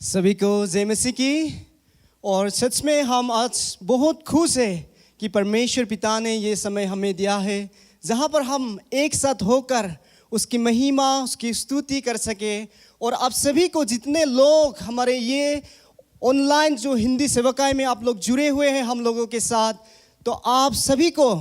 सभी को जय मसीह की। और सच में हम आज बहुत खुश हैं कि परमेश्वर पिता ने ये समय हमें दिया है जहाँ पर हम एक साथ होकर उसकी महिमा, उसकी स्तुति कर सके। और आप सभी को, जितने लोग हमारे ये ऑनलाइन जो हिंदी सेवकाई में आप लोग जुड़े हुए हैं हम लोगों के साथ, तो आप सभी को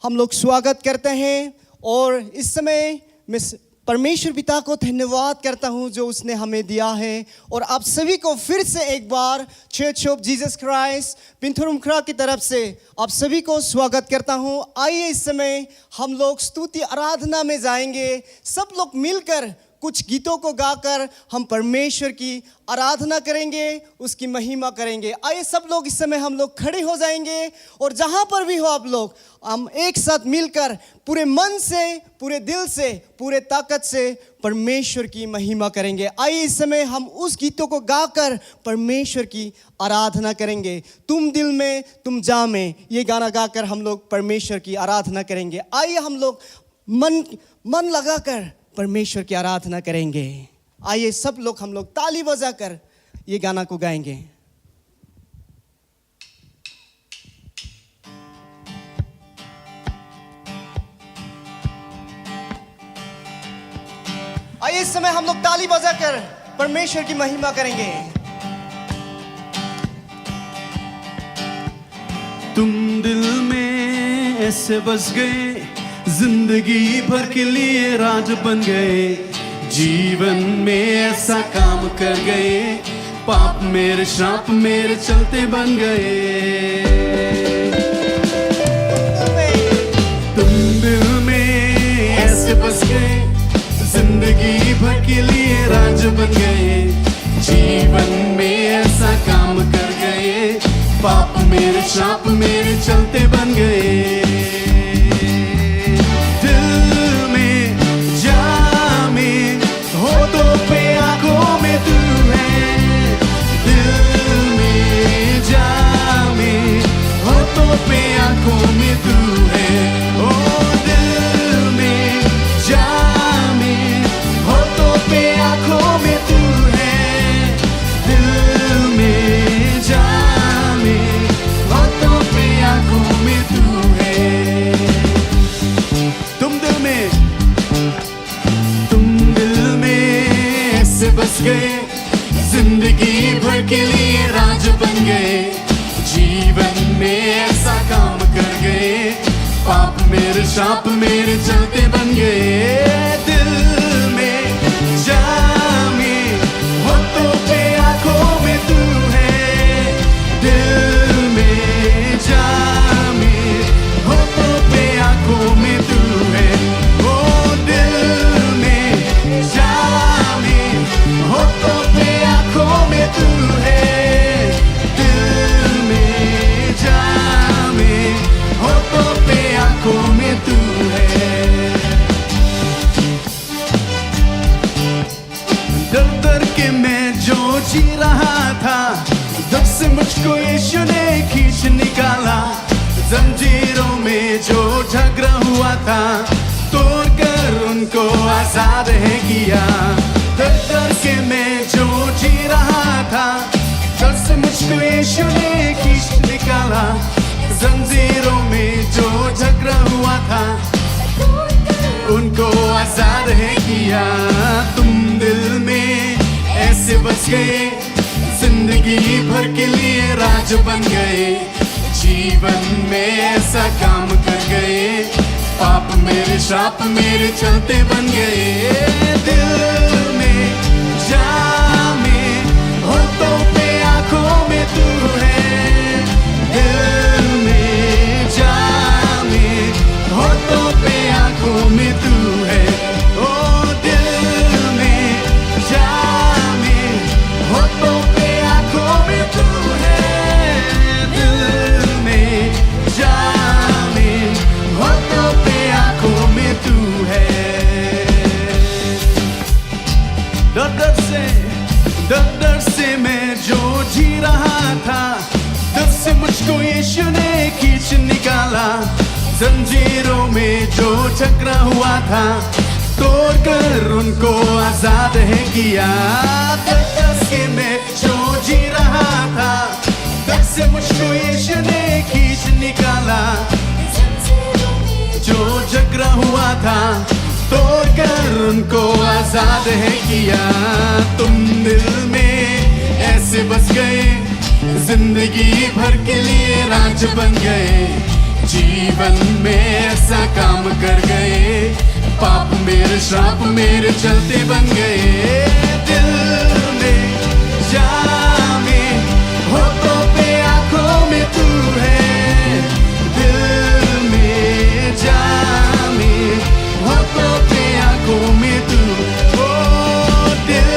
हम लोग स्वागत करते हैं। और इस समय मैं परमेश्वर पिता को धन्यवाद करता हूं जो उसने हमें दिया है। और आप सभी को फिर से एक बार चर्च ऑफ जीसस क्राइस्ट पिंथुरुमखरा की तरफ से आप सभी को स्वागत करता हूं। आइए इस समय हम लोग स्तुति आराधना में जाएंगे। सब लोग मिलकर कुछ गीतों को गाकर हम परमेश्वर की आराधना करेंगे, उसकी महिमा करेंगे। आइए सब लोग इस समय हम लोग खड़े हो जाएंगे और जहाँ पर भी हो आप लोग, हम एक साथ मिलकर पूरे मन से, पूरे दिल से, पूरे ताकत से परमेश्वर की महिमा करेंगे। आइए इस समय हम उस गीतों को गाकर परमेश्वर की आराधना करेंगे। तुम दिल में तुम जा में, ये गाना गाकर हम लोग परमेश्वर की आराधना करेंगे। आइए हम लोग मन लगाकर परमेश्वर की आराधना करेंगे। आइए सब लोग हम लोग ताली बजाकर ये गाना को गाएंगे। आइए इस समय हम लोग ताली बजाकर परमेश्वर की महिमा करेंगे। तुम दिल में ऐसे बस गए, जिंदगी भर के लिए राज बन गए। जीवन में ऐसा काम कर गए, पाप मेरे श्राप मेरे चलते बन गए। तुम दिल में ऐसे बस गए, जिंदगी भर के लिए राज बन गए। जीवन में ऐसा काम कर गए, पाप मेरे श्राप मेरे चलते बन गए। बस गए, जिंदगी भर के लिए राज बन गए। जीवन में ऐसा काम कर गए, पाप मेरे श्राप मेरे चलते बन गए। दिल में जामे, होठों पे आंखों में तू है। दिल में जामे, होठों पे आंखों में तू है। ओ दिल में जामे, होठों पे आंखों में तू है। दिल में जामे, होठों पे आंखों में तू है। डर डर के मैं जो जी रहा था, जब से मुझको यीशु ने खींच निकाला। जंजीरों में जो झगड़ा हुआ था, तोड़कर उनको आजाद है किया। डर डर के मैं जो जी रहा था, जब से मुझको यीशु ने खींच निकाला। जंजीरों में जो झगड़ा हुआ था, उनको आजाद है किया। तुम दिल में ऐसे बस गए, जिंदगी भर के लिए राज बन गए। जीवन में ऐसा काम कर गए, पाप मेरे श्राप मेरे चलते बन गए। दिल में जामे, होठों पे आंखों में तू है। दिल में जामे, होठों पे आंखों में तू है। ओ दिल में जामे, होठों पे आंखों में तू है। दिल में जामे, होठों पे आंखों में तू है। डर डर से मैं जो जी रहा था, तब से मुझको यीशु ने खींच निकाला। जंजीरों में जो झगड़ा हुआ था, तोड़कर उनको आजाद है किया। के मैं जो जी रहा था, तब से मुझको यीशु ने खींच निकाला। जो झगड़ा हुआ था तोड़कर उनको आजाद है किया। तुम दिल में ऐसे बस गए, जिंदगी भर के लिए राज बन गए। जीवन में ऐसा काम कर गए, पाप मेरे श्राप मेरे चलते बन गए। दिल में जामे होठों पे आंखों में तू है, दिल में जामे होठों पे आंखों में तू। ओ दिल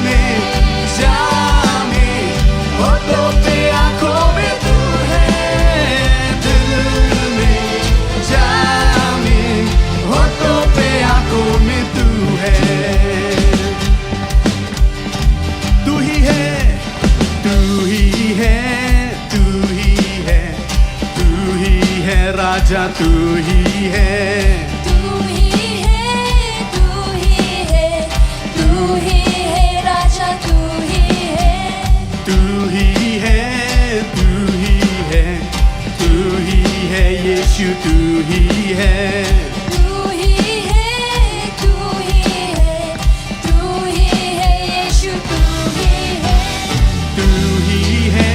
में जामे होठों पे आंखों में तू है, दिल में जामे होठों पे आंखों में तू है। तू ही है, तू ही है, तू ही है, तू ही है राजा, तू ही है। तू ही है, तू ही है, तू ही है राजा, तू ही है। तू ही है, तू ही है, तू ही है यीशु, तू ही है। तू ही है, तू ही है, तू ही है यीशु, तू ही है। तू ही है,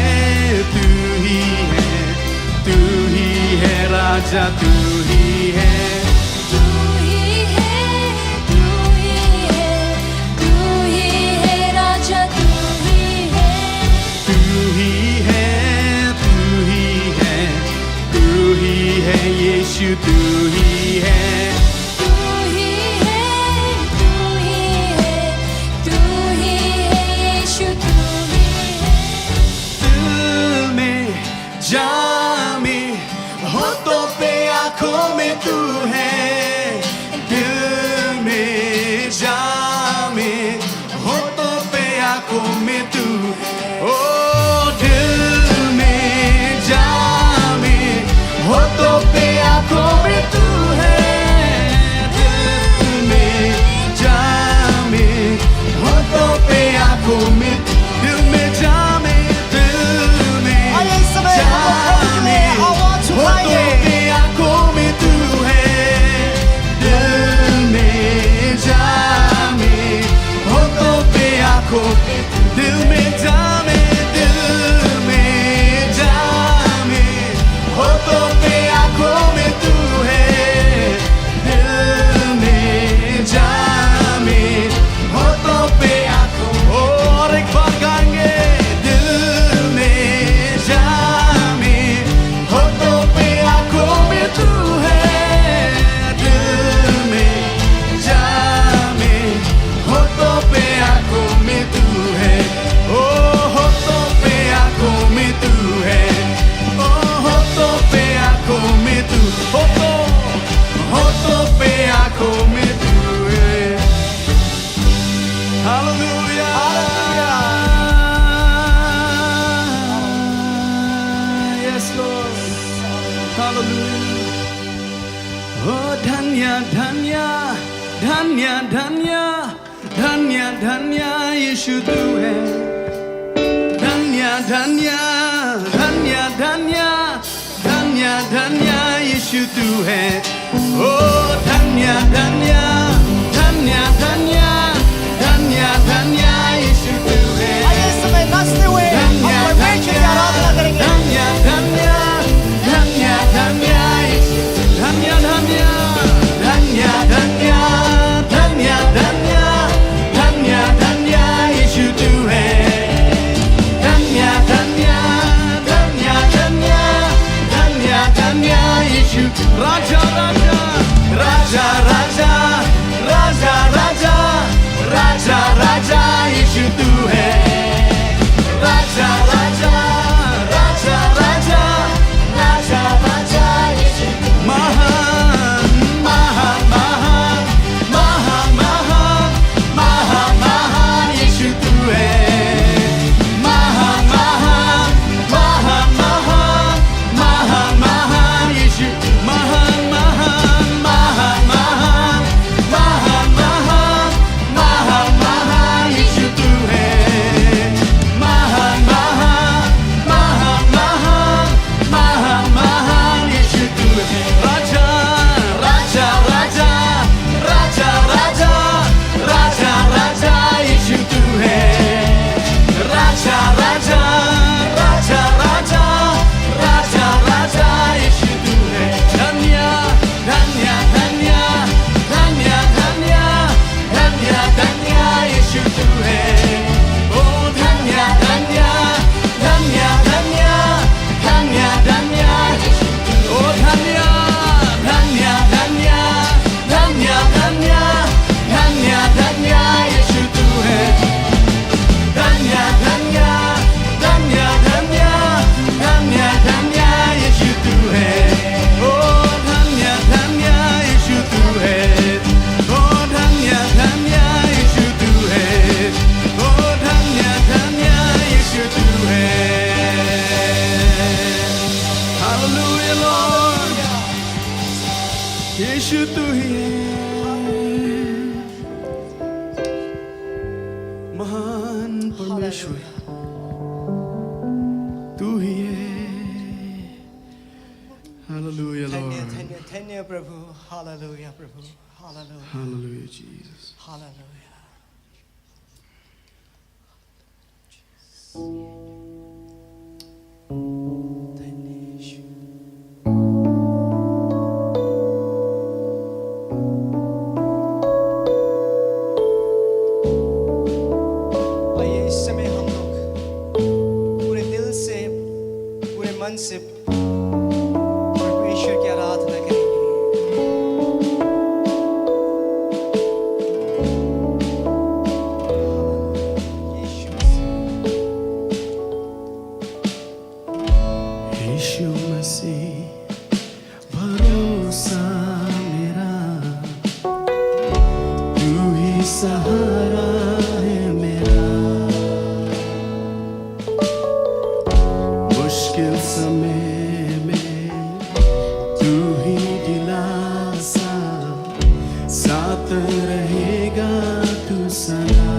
तू ही है, तू ही है राजा, तू ही है। तू ही है, तू ही है, तू ही है राजा, तू ही है। तू ही है, तू ही है, तू ही है यीशु, तू ही है। तू ही है, तू ही है, तू ही है यीशु, तू ही है। दिल में जामे होठों पे आंखों में तू है, दिल में जामे होठों पे आंखों में तू। ओ दिल में जामे होठों पे आंखों में तू है, दिल में जामे होठों पे आंखों में। दिल में जामे, दिल में आइए इस समय हम जामे आवाज होठों उठाइए। पे आंखों में तू है, दिल में जामे होठों पे आंखों में। दिल में जामे, दिल में जामे होठों पे आंखों में तू है, दिल में जामे होठों पे आंखों। और एक बार गाएंगे। दिल में जामे होठों पे आंखों में तू है, दिल में जामे होठों पे आंखों में तू है। ओ होठों पे आंखों में तू है, ओ होठों पे आंखों में तू। होठों पे आंखों में तू है। Hallelujah, yes lord, hallelujah. ओ धन्य धन्य धन्य धन्य धन्य धन्य यीशु तू है। धन्य धन्य धन्य धन्य धन्य धन्य यीशु तू है। ओ धन्य धन्य धन्य धन्य धन्य धन्य यीशु तू है। आइए इस समय नाचते हुए हम धन्य परमेश्वर की आराधना करेंगे। धन्य धन्य धन्य धन्य यीशु, धन्य धन्य धन्य धन्य धन्य धन्य धन्य धन्य यीशु तू है। धन्य धन्य धन्य धन्य धन्य धन्य यीशु। राजा राजा राजा राजा राजा राजा राजा राजा यीशु तू है। राजा राजा राजा राजा राजा राजा यीशु। महान महान महान महान महान महान महान यीशु तू है। महान महान महान महान महान महान यीशु। महान महान महान महान यीशु तू ही है महान परमेश्वर तू ही है हालेलुया धन्य लॉर्ड धन्य धन्य प्रभु हालेलुया प्रभु हालेलुया हालेलुया जीसस हालेलुया धन्य यीशु आइए इस समय हम लोग पूरे दिल से पूरे मन से परमेश्वर की आराधना करेंगे यीशु मसीह भरोसा मेरा तू ही सहारा है मेरा मुश्किल समय में तू ही दिलासा साथ रहेगा तू सदा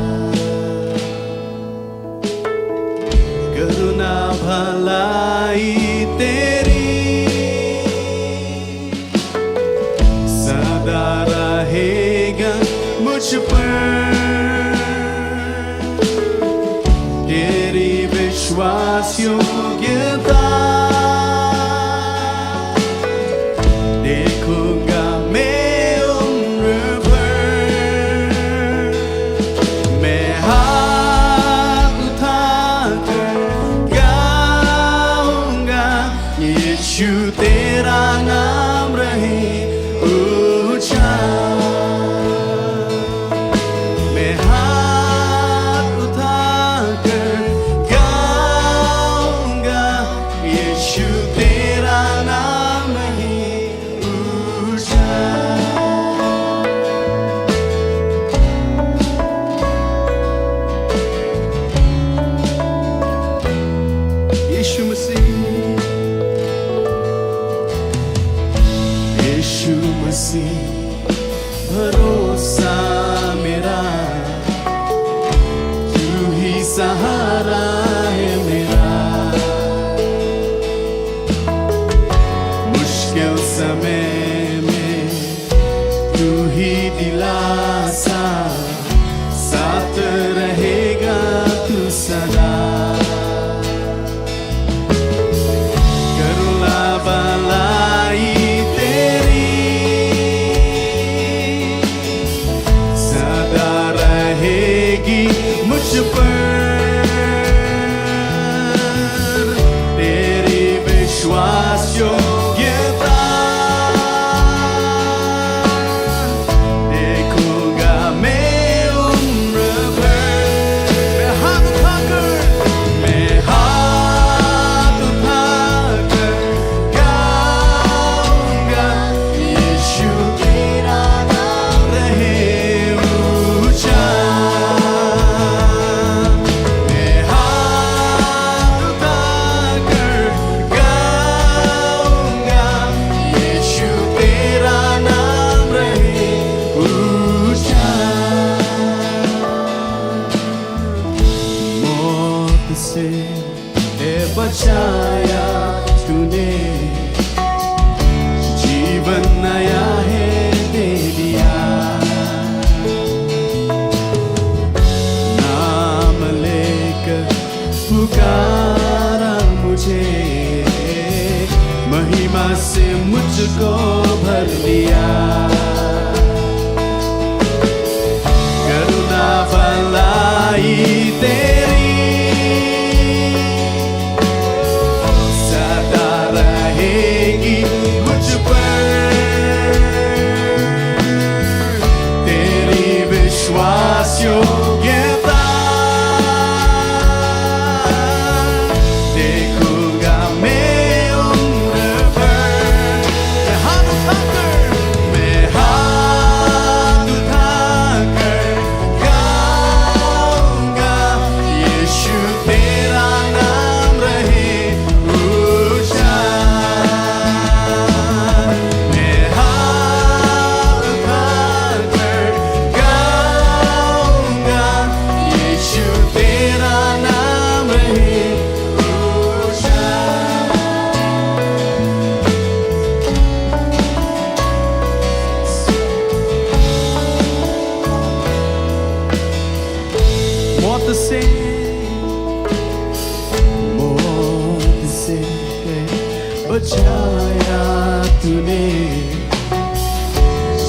करुणा भलाई तेरी सदा रहेगा मुझ पर तेरी विश्वास योग्यता देखूंगा मैं उम्र भर मैं हाथ उठाकर गाऊंगा यीशु तेरा नाम रहे ऊंचा मैं हाथ उठाकर गाऊंगा यीशु तेरा नाम रहे ऊंचा यीशु मसीह यीशु मसीह भरोसा मेरा तू ही सहारा है मेरा मुश्किल समय में तू ही दिलासा साथ रहेगा तू सदा करुणा भलाई तेरी सदा रहेगी मुझ पर तेरी विश्वास योग्यता देखूंगा मैं उम्र भर मैं हाथ उठाकर गाऊंगा यीशु तेरा नाम रहे ऊंचा मैं हाथ उठाकर गाऊंगा यीशु तेरा नाम रहे ऊंचा मौत से बचाया तूने जीवन नया है दे दिया नाम लेकर पुकारा मुझे महिमा से मुझको भर लिया करुणा भलाई तेरी सदा रहेगी मुझ पर तेरी विश्वास योग्यता देखूंगा मैं उम्र भर मैं हाथ उठाकर गाऊंगा बचाया तूने,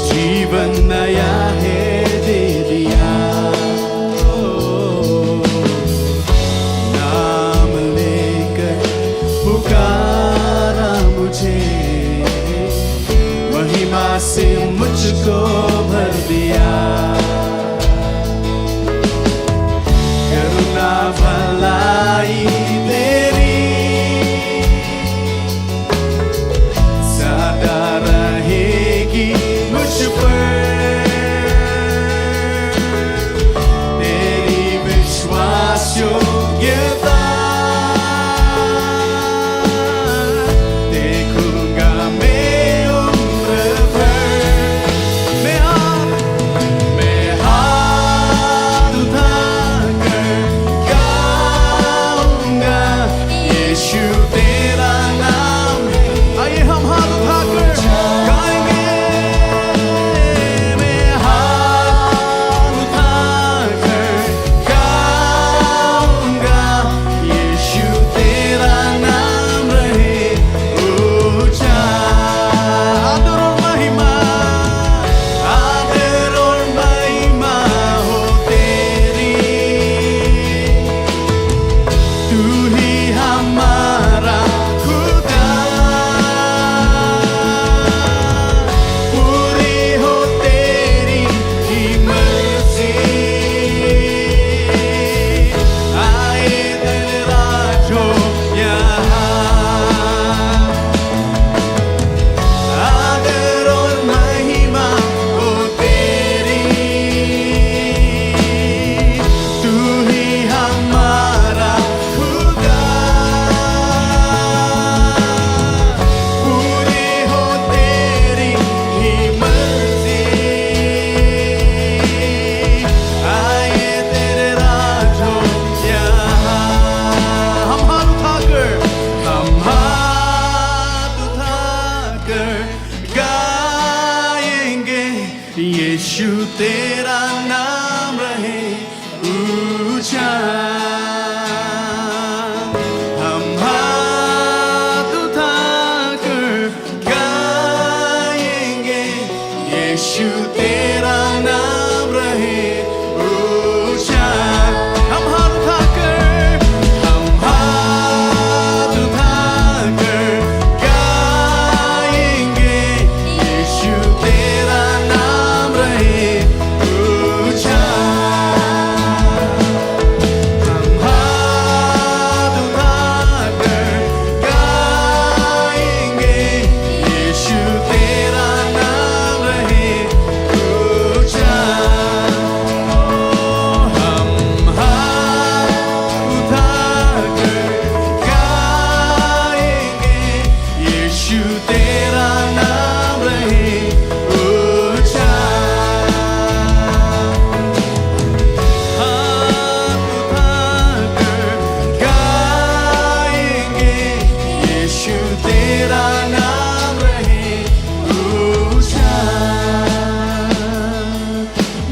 जीवन नया है दे दिया। नाम लेकर पुकारा मुझे, महिमा से मुझको भर दिया। करुणा भलाई तेरी सदा रहेगी मुझ पर, तेरी विश्वास योग्यता देखूंगा मैं उम्र भर। मैं हाथ उठाकर गाऊंगा यीशु तेरा नाम। आइए हम हाथ उठाकर गाएंगे। मैं हाथ उठाकर गाऊंगा यीशु तेरा नाम रहे ऊंचा। आदर और महिमा हो तेरी, तू ही हमारा खुदा। पूरी हो तेरी ही मर्जी, आए तेरे राज हो यहाँ। आदर और महिमा हो तेरी, तू ही हमारा खुदा। पूरी हो तेरी ही मर्जी, आए तेरे राज हो यहाँ। हम हाथ उठाकर गाएंगे यीशु तेरा नाम रहे ऊंचा। हम हाथ उठाकर गाएंगे यीशु तेरा नाम रहे ऊंचा। हम हाथ उठाकर गाएंगे यीशु तेरा नाम रहे ऊंचा। हम हाथ उठाकर गाएंगे यीशु तेरा नाम रहे ऊंचा। हम हाथ उठाकर गाएंगे यीशु तेरा नाम रहे ऊंचा। हाथ उठाकर गाएंगे यीशु तेरा नाम रहे ऊंचा।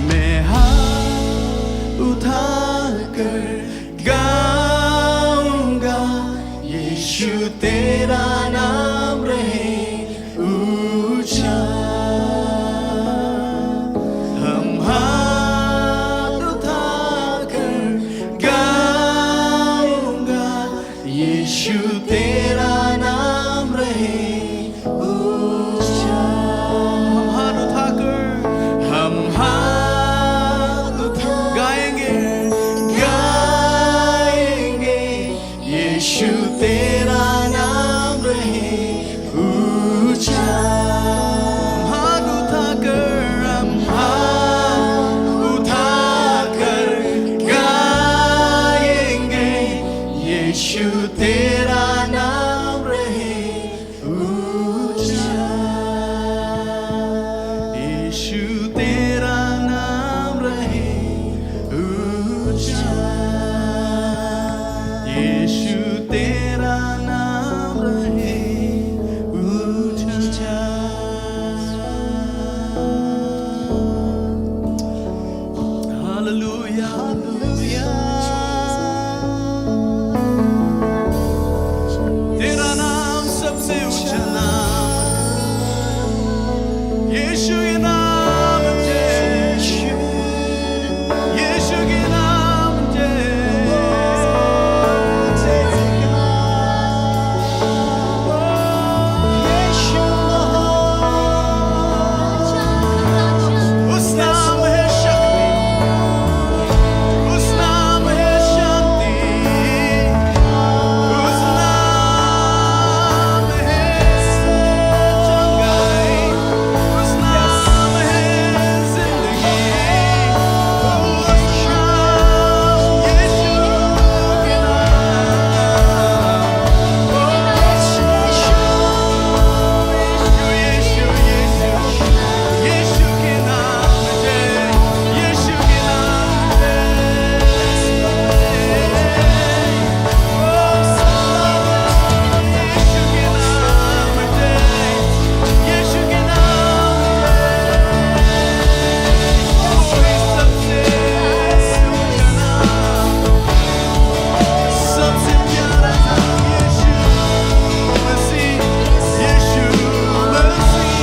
मैं हाथ उठाकर गाऊंगा यीशु तेरा नाम रहे यीशु के नाम जय, यीशु के नाम जय, उस नाम है शक्ति, उस नाम है शक्ति, उस नाम है चंगाई, उस नाम है जिंदगी, उस नाम यीशु के नाम, यीशु के नाम जय, यीशु के नाम यीशु के नाम कोई सबसे ऊंचा नाम, सबसे प्यारा नाम यीशु मसीह, यीशु मसीह,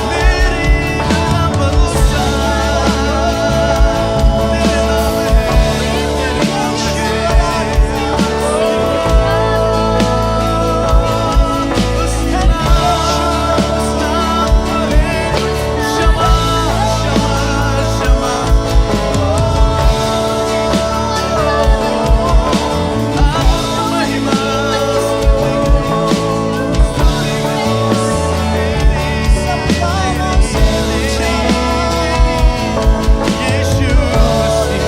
मेरी जान भरोसा, तेरे नाम है, तेरे नाम है, उस नाम है क्षमा, क्षमा, क्षमा, महिमा, यीशु मसीह,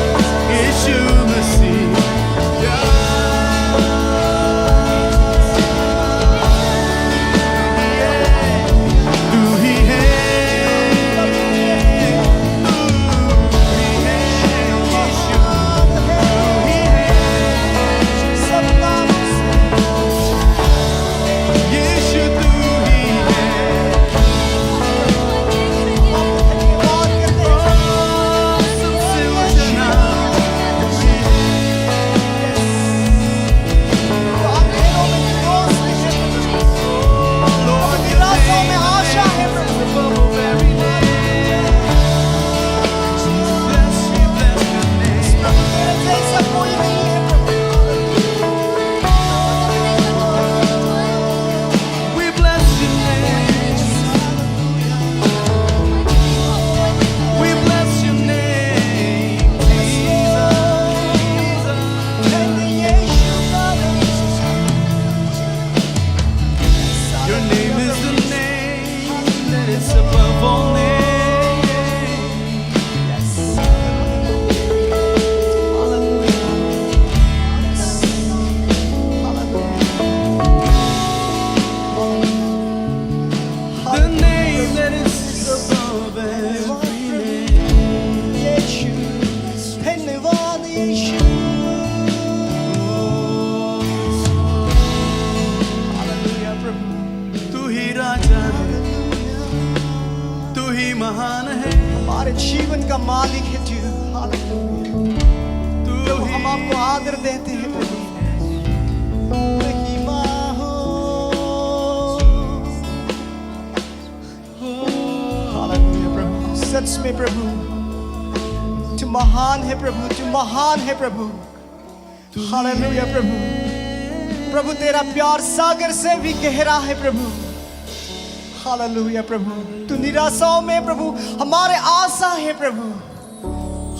यीशु मसीह, तू ही है, तू ही है, यीशु, तू ही है, यीशु तू ही है, सबसे ऊंचा नाम, we bless your name, we bless your name, your name is the name that is above all names. The name that is above every name. धन्यवाद यीशु। हालेलुया प्रभु, तू ही राजा है, तू ही महान है, हमारे जीवन का मालिक है तू। हालेलुया तू प्रभु, ही हम आपको आदर देते हैं प्रभु। महिमा हो। हालेलुया प्रभु, सच में प्रभु तू महान है प्रभु, तू महान है प्रभु। हालेलुया प्रभु, प्रभु तेरा प्यार सागर से भी गहरा है प्रभु। हालेलुया प्रभु, तू निराशाओं में प्रभु हमारे आशा है प्रभु।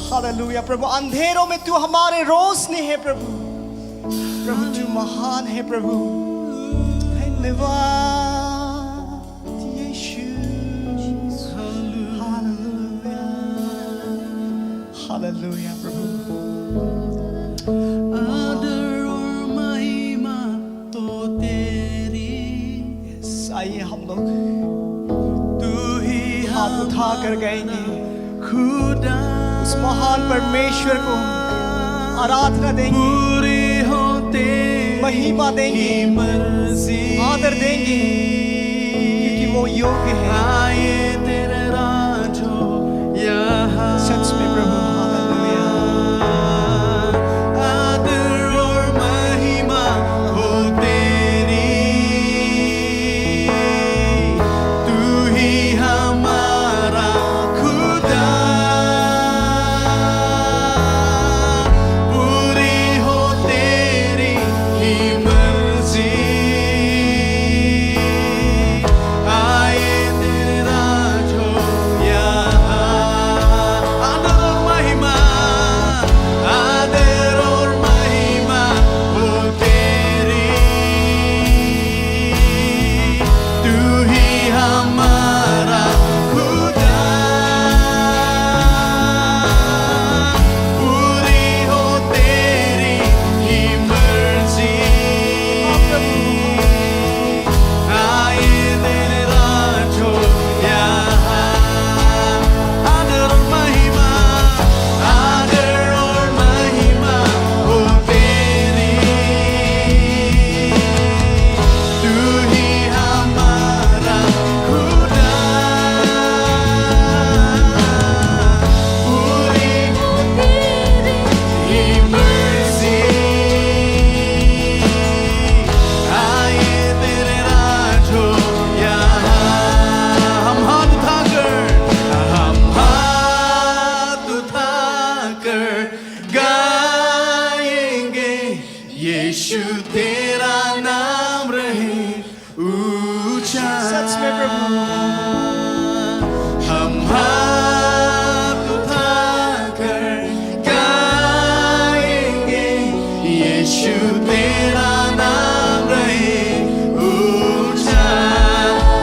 हालेलुया प्रभु, अंधेरों में तू हमारे रोशनी है प्रभु। प्रभु तू महान है प्रभु। धन्यवाद यीशु। हालेलुया, हालेलुया प्रभु। आदर और महिमा तो तेरी, आइए हम लोग तू ही हाथ उठा कर गाएंगे, खुदा, उस महान परमेश्वर को आराधना देंगे, पूरी हो तेरी महिमा देंगे, मर्जी, आदर देंगे, क्योंकि वो योग्य है। आए तेरे राज हो यहाँ, सच में प्रभु। हालेलुया, आदर और महिमा हो तेरी, सच में प्रभु हम हाथ उठाकर गाएंगे, यीशु तेरा नाम रहे ऊंचा।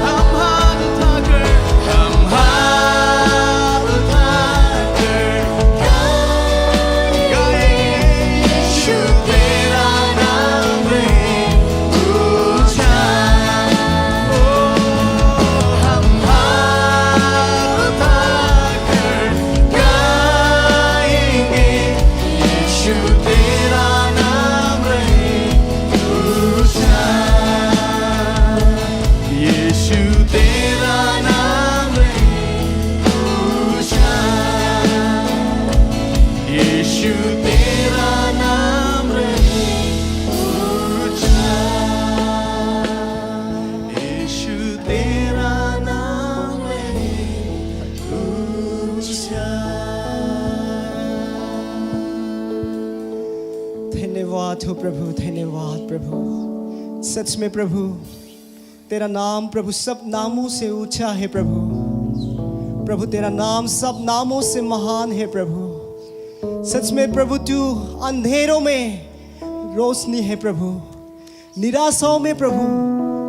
हम हाथ उठाकर गाएंगे, यीशु तेरा नाम रहे ऊंचा। ओ हम हाथ उठाकर गाएंगे, यीशु तेरा नाम रहे ऊंचा। यीशु तेरा नाम रहे ऊंचा। यीशु तेरा नाम रहे ऊंचा। यीशु तेरा नाम रहे ऊंचा। धन्यवाद हो प्रभु, धन्यवाद प्रभु। सच में प्रभु तेरा नाम प्रभु सब नामों से ऊंचा है प्रभु। प्रभु तेरा नाम सब नामों से महान है प्रभु। सच में प्रभु तू अंधेरों में रोशनी है प्रभु, निराशाओं में प्रभु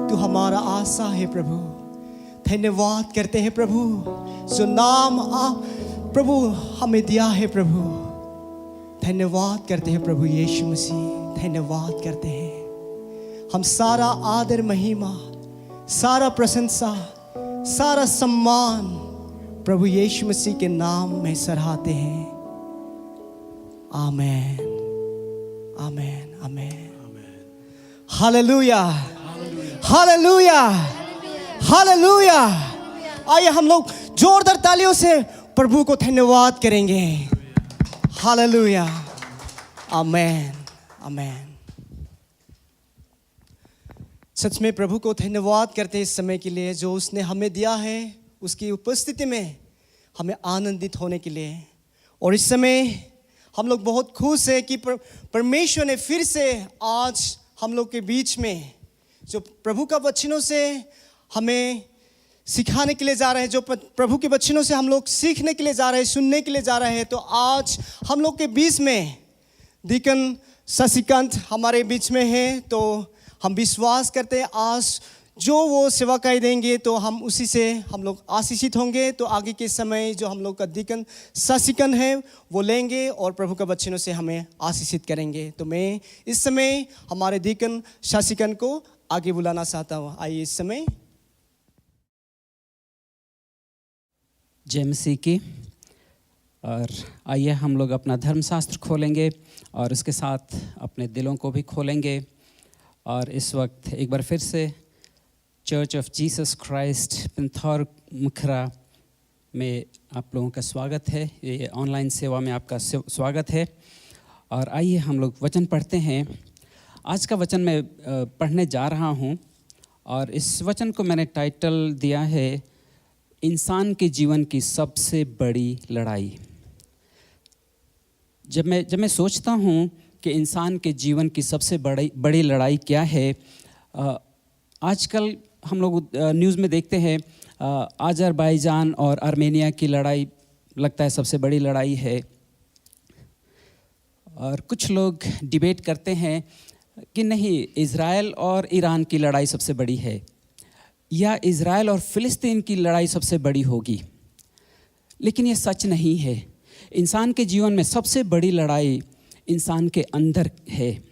तू हमारा आशा है प्रभु। धन्यवाद करते हैं प्रभु जो नाम आप प्रभु हमें दिया है प्रभु। धन्यवाद करते हैं प्रभु यीशु मसीह, धन्यवाद करते हैं। हम सारा आदर महिमा, सारा प्रशंसा, सारा सम्मान प्रभु यीशु मसीह के नाम में सराहते हैं। Amen, amen, amen. Hallelujah, hallelujah, hallelujah. आइए हम लोग जोरदार तालियों से प्रभु को धन्यवाद करेंगे। हालेलुया, आमेन, आमेन। सच में प्रभु को धन्यवाद करते हैं इस समय के लिए जो उसने हमें दिया है, उसकी उपस्थिति में हमें आनंदित होने के लिए। और इस समय हम लोग बहुत खुश हैं कि परमेश्वर ने फिर से आज हम लोग के बीच में जो प्रभु का वचनों से हमें सिखाने के लिए जा रहे हैं, जो प्रभु के वचनों से हम लोग सीखने के लिए जा रहे हैं, सुनने के लिए जा रहे हैं। तो आज हम लोग के बीच में डीकन शशिकांत हमारे बीच में है। तो हम विश्वास करते हैं आज जो वो सेवाकाई देंगे तो हम उसी से हम लोग आशीषित होंगे। तो आगे के समय जो हम लोग का डीकन शशिकांत है वो लेंगे और प्रभु का वचनों से हमें आशीषित करेंगे। तो मैं इस समय हमारे डीकन शशिकांत को आगे बुलाना चाहता हूँ। आइए इस समय। जय मसीह की। और आइए हम लोग अपना धर्मशास्त्र खोलेंगे और उसके साथ अपने दिलों को भी खोलेंगे। और इस वक्त एक बार फिर से चर्च ऑफ जीसस क्राइस्ट पिंथौर मुखरा में आप लोगों का स्वागत है। ये ऑनलाइन सेवा में आपका स्वागत है। और आइए हम लोग वचन पढ़ते हैं। आज का वचन मैं पढ़ने जा रहा हूँ और इस वचन को मैंने टाइटल दिया है इंसान के जीवन की सबसे बड़ी लड़ाई। जब मैं सोचता हूँ कि इंसान के जीवन की सबसे बड़ी लड़ाई क्या है, आजकल हम लोग न्यूज़ में देखते हैं अज़रबैजान और आर्मेनिया की लड़ाई लगता है सबसे बड़ी लड़ाई है। और कुछ लोग डिबेट करते हैं कि नहीं, इज़राइल और ईरान की लड़ाई सबसे बड़ी है या इज़राइल और फ़िलिस्तीन की लड़ाई सबसे बड़ी होगी। लेकिन ये सच नहीं है। इंसान के जीवन में सबसे बड़ी लड़ाई इंसान के अंदर है।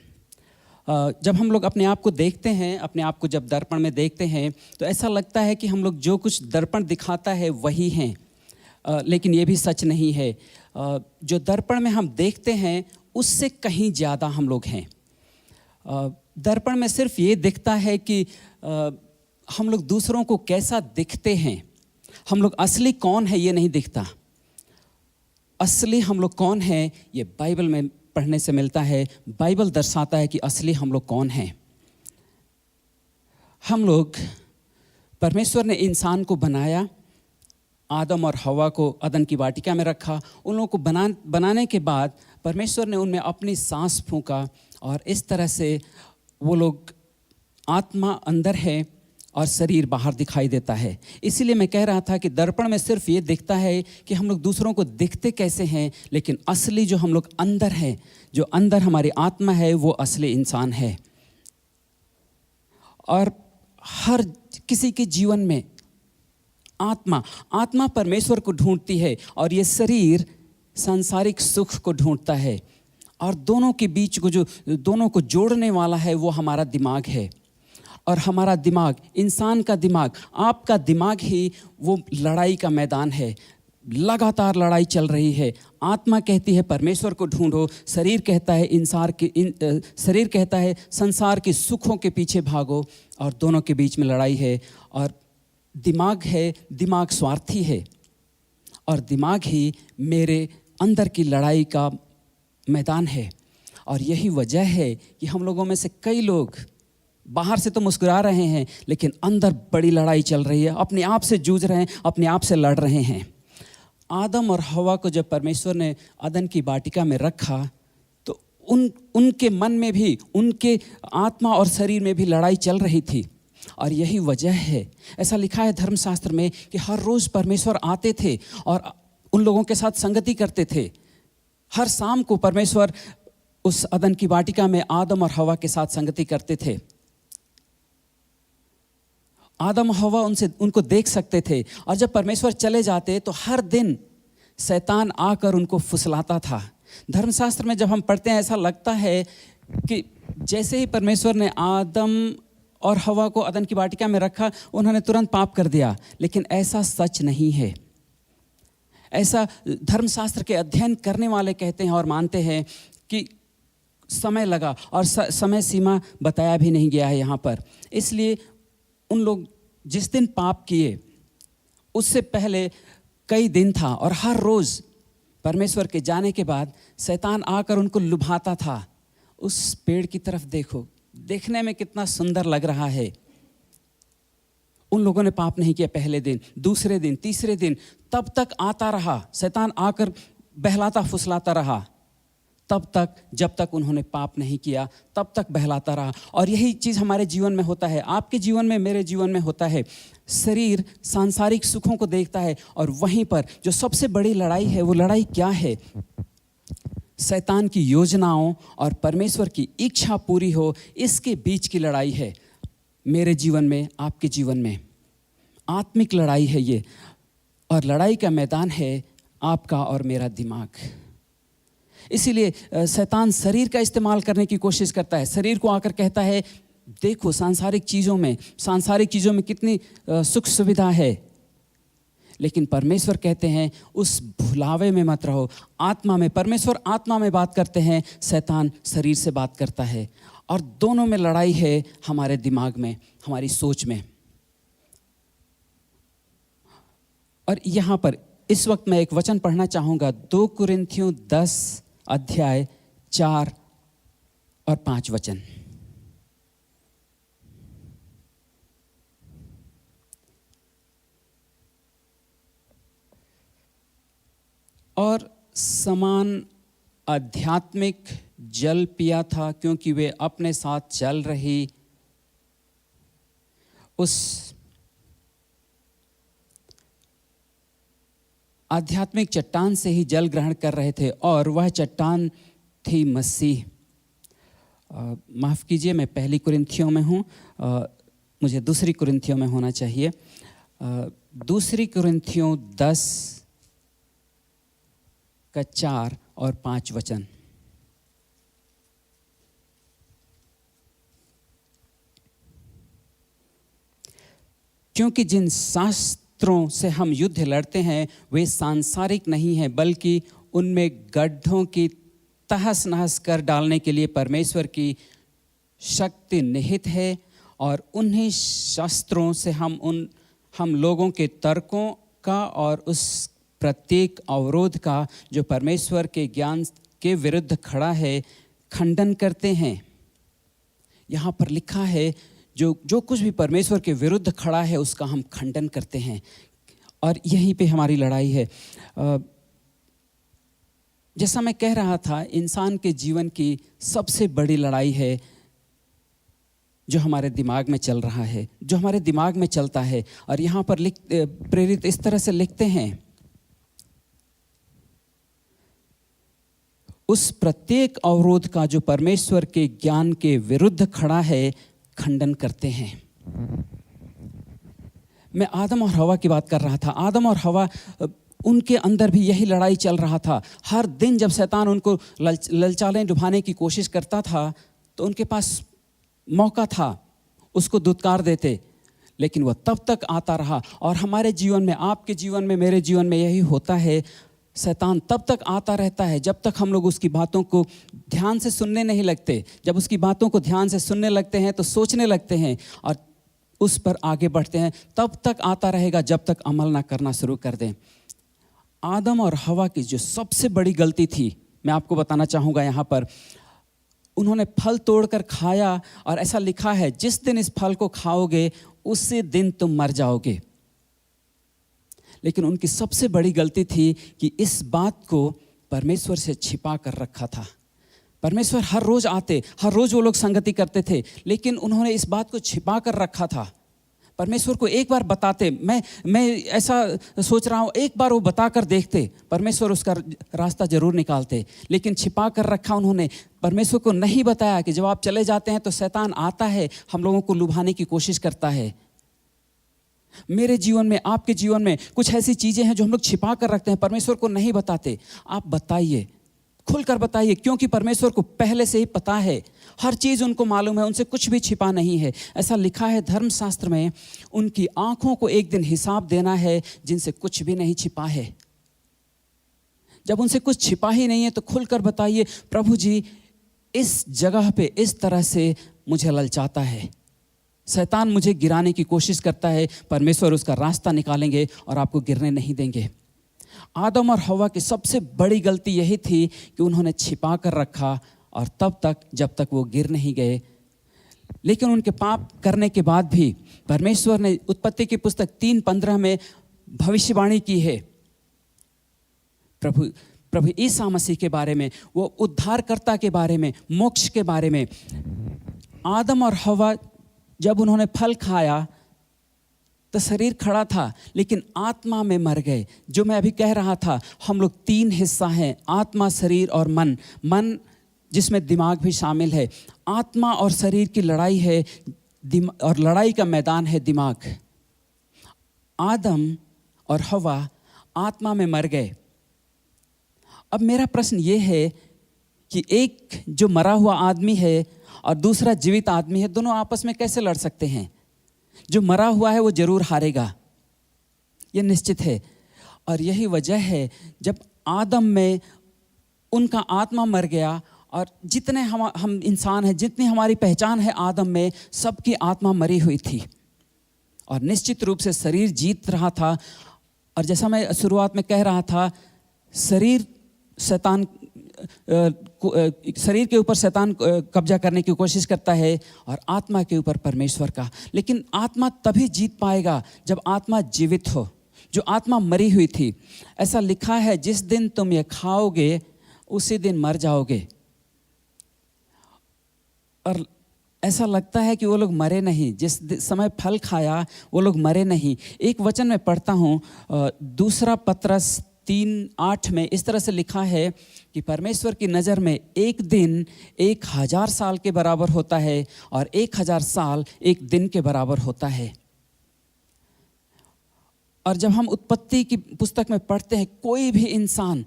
जब हम लोग अपने आप को देखते हैं, अपने आप को जब दर्पण में देखते हैं तो ऐसा लगता है कि हम लोग जो कुछ दर्पण दिखाता है वही हैं। लेकिन ये भी सच नहीं है। जो दर्पण में हम देखते हैं उससे कहीं ज़्यादा हम लोग हैं। दर्पण में सिर्फ ये दिखता है कि हम लोग दूसरों को कैसा दिखते हैं, हम लोग असली कौन है ये नहीं दिखता। असली हम लोग कौन हैं ये बाइबल में पढ़ने से मिलता है। बाइबल दर्शाता है कि असली हम लोग कौन हैं। हम लोग, परमेश्वर ने इंसान को बनाया, आदम और हवा को अदन की वाटिका में रखा। उन लोगों को बनाने के बाद परमेश्वर ने उनमें अपनी सांस फूंका और इस तरह से वो लोग, आत्मा अंदर है और शरीर बाहर दिखाई देता है। इसीलिए मैं कह रहा था कि दर्पण में सिर्फ ये दिखता है कि हम लोग दूसरों को दिखते कैसे हैं, लेकिन असली जो हम लोग अंदर हैं, जो अंदर हमारी आत्मा है, वो असली इंसान है। और हर किसी के जीवन में आत्मा परमेश्वर को ढूंढती है और ये शरीर सांसारिक सुख को ढूंढता है। और दोनों के बीच को जो दोनों को जोड़ने वाला है वो हमारा दिमाग है। और हमारा दिमाग, इंसान का दिमाग, आपका दिमाग ही वो लड़ाई का मैदान है। लगातार लड़ाई चल रही है। आत्मा कहती है परमेश्वर को ढूंढो, शरीर कहता है संसार के सुखों के पीछे भागो, और दोनों के बीच में लड़ाई है। और दिमाग स्वार्थी है, और दिमाग ही मेरे अंदर की लड़ाई का मैदान है। और यही वजह है कि हम लोगों में से कई लोग बाहर से तो मुस्कुरा रहे हैं, लेकिन अंदर बड़ी लड़ाई चल रही है, अपने आप से जूझ रहे हैं, अपने आप से लड़ रहे हैं। आदम और हवा को जब परमेश्वर ने अदन की वाटिका में रखा तो उनके मन में भी, उनके आत्मा और शरीर में भी लड़ाई चल रही थी। और यही वजह है, ऐसा लिखा है धर्मशास्त्र में कि हर रोज़ परमेश्वर आते थे और उन लोगों के साथ संगति करते थे। हर शाम को परमेश्वर उस अदन की वाटिका में आदम और हवा के साथ संगति करते थे। आदम और हवा उनको देख सकते थे। और जब परमेश्वर चले जाते तो हर दिन शैतान आकर उनको फुसलाता था। धर्मशास्त्र में जब हम पढ़ते हैं, ऐसा लगता है कि जैसे ही परमेश्वर ने आदम और हवा को अदन की वाटिका में रखा, उन्होंने तुरंत पाप कर दिया। लेकिन ऐसा सच नहीं है। ऐसा धर्मशास्त्र के अध्ययन करने वाले कहते हैं और मानते हैं कि समय लगा, और समय सीमा बताया भी नहीं गया है यहाँ पर। इसलिए उन लोग जिस दिन पाप किए उससे पहले कई दिन था, और हर रोज़ परमेश्वर के जाने के बाद शैतान आकर उनको लुभाता था। उस पेड़ की तरफ देखो, देखने में कितना सुंदर लग रहा है। उन लोगों ने पाप नहीं किया पहले दिन, दूसरे दिन, तीसरे दिन, तब तक आता रहा शैतान, आकर बहलाता फुसलाता रहा, तब तक जब तक उन्होंने पाप नहीं किया, तब तक बहलाता रहा। और यही चीज़ हमारे जीवन में होता है, आपके जीवन में, मेरे जीवन में होता है। शरीर सांसारिक सुखों को देखता है, और वहीं पर जो सबसे बड़ी लड़ाई है, वो लड़ाई क्या है? शैतान की योजनाओं और परमेश्वर की इच्छा पूरी हो, इसके बीच की लड़ाई है। मेरे जीवन में, आपके जीवन में आत्मिक लड़ाई है ये, और लड़ाई का मैदान है आपका और मेरा दिमाग। इसीलिए शैतान शरीर का इस्तेमाल करने की कोशिश करता है। शरीर को आकर कहता है, देखो सांसारिक चीज़ों में कितनी सुख सुविधा है। लेकिन परमेश्वर कहते हैं उस भुलावे में मत रहो, आत्मा में। परमेश्वर आत्मा में बात करते हैं, शैतान शरीर से बात करता है। और दोनों में लड़ाई है, हमारे दिमाग में, हमारी सोच में। और यहाँ पर इस वक्त मैं एक वचन पढ़ना चाहूँगा, 2 कुरिन्थियों 10 अध्याय 4 और 5 वचन। और समान आध्यात्मिक जल पिया था, क्योंकि वे अपने साथ चल रही उस आध्यात्मिक चट्टान से ही जल ग्रहण कर रहे थे, और वह चट्टान थी मसीह। माफ़ कीजिए, मैं 1 कुरिन्थियों में हूँ, मुझे 2 कुरिन्थियों में होना चाहिए। 2 कुरिन्थियों 10 का 4 और 5 वचन। क्योंकि जिन शास्त्रों से हम युद्ध लड़ते हैं वे सांसारिक नहीं हैं, बल्कि उनमें गड्ढों की तहस नहस कर डालने के लिए परमेश्वर की शक्ति निहित है। और उन्हीं शास्त्रों से हम लोगों के तर्कों का और उस प्रत्येक अवरोध का जो परमेश्वर के ज्ञान के विरुद्ध खड़ा है, खंडन करते हैं। यहाँ पर लिखा है, जो कुछ भी परमेश्वर के विरुद्ध खड़ा है उसका हम खंडन करते हैं। और यहीं पे हमारी लड़ाई है। जैसा मैं कह रहा था, इंसान के जीवन की सबसे बड़ी लड़ाई है जो हमारे दिमाग में चल रहा है, जो हमारे दिमाग में चलता है। और यहाँ पर प्रेरित इस तरह से लिखते हैं, उस प्रत्येक अवरोध का जो परमेश्वर के ज्ञान के विरुद्ध खड़ा है, खंडन करते हैं। मैं आदम और हवा की बात कर रहा था। आदम और हवा, उनके अंदर भी यही लड़ाई चल रहा था। हर दिन जब शैतान उनको ललचाने डुबाने की कोशिश करता था तो उनके पास मौका था, उसको दुत्कार देते, लेकिन वह तब तक आता रहा। और हमारे जीवन में, आपके जीवन में, मेरे जीवन में यही होता है। शैतान तब तक आता रहता है जब तक हम लोग उसकी बातों को ध्यान से सुनने नहीं लगते। जब उसकी बातों को ध्यान से सुनने लगते हैं तो सोचने लगते हैं और उस पर आगे बढ़ते हैं, तब तक आता रहेगा जब तक अमल ना करना शुरू कर दें। आदम और हवा की जो सबसे बड़ी गलती थी, मैं आपको बताना चाहूँगा यहाँ पर, उन्होंने फल तोड़कर खाया और ऐसा लिखा है, जिस दिन इस फल को खाओगे उसी दिन तुम मर जाओगे। लेकिन उनकी सबसे बड़ी गलती थी कि इस बात को परमेश्वर से छिपा कर रखा था। परमेश्वर हर रोज़ आते, हर रोज़ वो लोग संगति करते थे, लेकिन उन्होंने इस बात को छिपा कर रखा था। परमेश्वर को एक बार बताते, मैं ऐसा सोच रहा हूँ, एक बार वो बता कर देखते, परमेश्वर उसका रास्ता जरूर निकालते। लेकिन छिपा कर रखा उन्होंने, परमेश्वर को नहीं बताया कि जब आप चले जाते हैं तो शैतान आता है, हम लोगों को लुभाने की कोशिश करता है। मेरे जीवन में, आपके जीवन में कुछ ऐसी चीज़ें हैं जो हम लोग छिपा कर रखते हैं, परमेश्वर को नहीं बताते। आप बताइए, खुलकर बताइए, क्योंकि परमेश्वर को पहले से ही पता है, हर चीज़ उनको मालूम है, उनसे कुछ भी छिपा नहीं है। ऐसा लिखा है धर्मशास्त्र में, उनकी आंखों को एक दिन हिसाब देना है जिनसे कुछ भी नहीं छिपा है। जब उनसे कुछ छिपा ही नहीं है तो खुलकर बताइए, प्रभु जी इस जगह पे इस तरह से मुझे ललचाता है, शैतान मुझे गिराने की कोशिश करता है, परमेश्वर उसका रास्ता निकालेंगे और आपको गिरने नहीं देंगे। आदम और हवा की सबसे बड़ी गलती यही थी कि उन्होंने छिपा कर रखा, और तब तक जब तक वो गिर नहीं गए। लेकिन उनके पाप करने के बाद भी परमेश्वर ने उत्पत्ति की पुस्तक 3:15 में भविष्यवाणी की है प्रभु ईसा मसीह के बारे में, वो उद्धारकर्ता के बारे में, मोक्ष के बारे में। आदम और हवा जब उन्होंने फल खाया तो शरीर खड़ा था, लेकिन आत्मा में मर गए। जो मैं अभी कह रहा था, हम लोग 3 हिस्सा हैं, आत्मा, शरीर और मन। मन जिसमें दिमाग भी शामिल है। आत्मा और शरीर की लड़ाई है, और लड़ाई का मैदान है दिमाग। आदम और हवा आत्मा में मर गए। अब मेरा प्रश्न ये है कि एक जो मरा हुआ आदमी है और दूसरा जीवित आदमी है, दोनों आपस में कैसे लड़ सकते हैं? जो मरा हुआ है वो जरूर हारेगा, ये निश्चित है। और यही वजह है, जब आदम में उनका आत्मा मर गया, और जितने हम इंसान हैं, जितनी हमारी पहचान है आदम में, सबकी आत्मा मरी हुई थी, और निश्चित रूप से शरीर जीत रहा था। और जैसा मैं शुरुआत में कह रहा था, शरीर के ऊपर शैतान कब्जा करने की कोशिश करता है, और आत्मा के ऊपर परमेश्वर का। लेकिन आत्मा तभी जीत पाएगा जब आत्मा जीवित हो, जो आत्मा मरी हुई थी। ऐसा लिखा है, जिस दिन तुम ये खाओगे उसी दिन मर जाओगे। और ऐसा लगता है कि वो लोग मरे नहीं, जिस समय फल खाया वो लोग मरे नहीं। एक वचन में पढ़ता हूँ, 2 पत्रस 3:8 में इस तरह से लिखा है कि परमेश्वर की नज़र में एक दिन 1000 साल के बराबर होता है, और 1000 साल एक दिन के बराबर होता है। और जब हम उत्पत्ति की पुस्तक में पढ़ते हैं, कोई भी इंसान,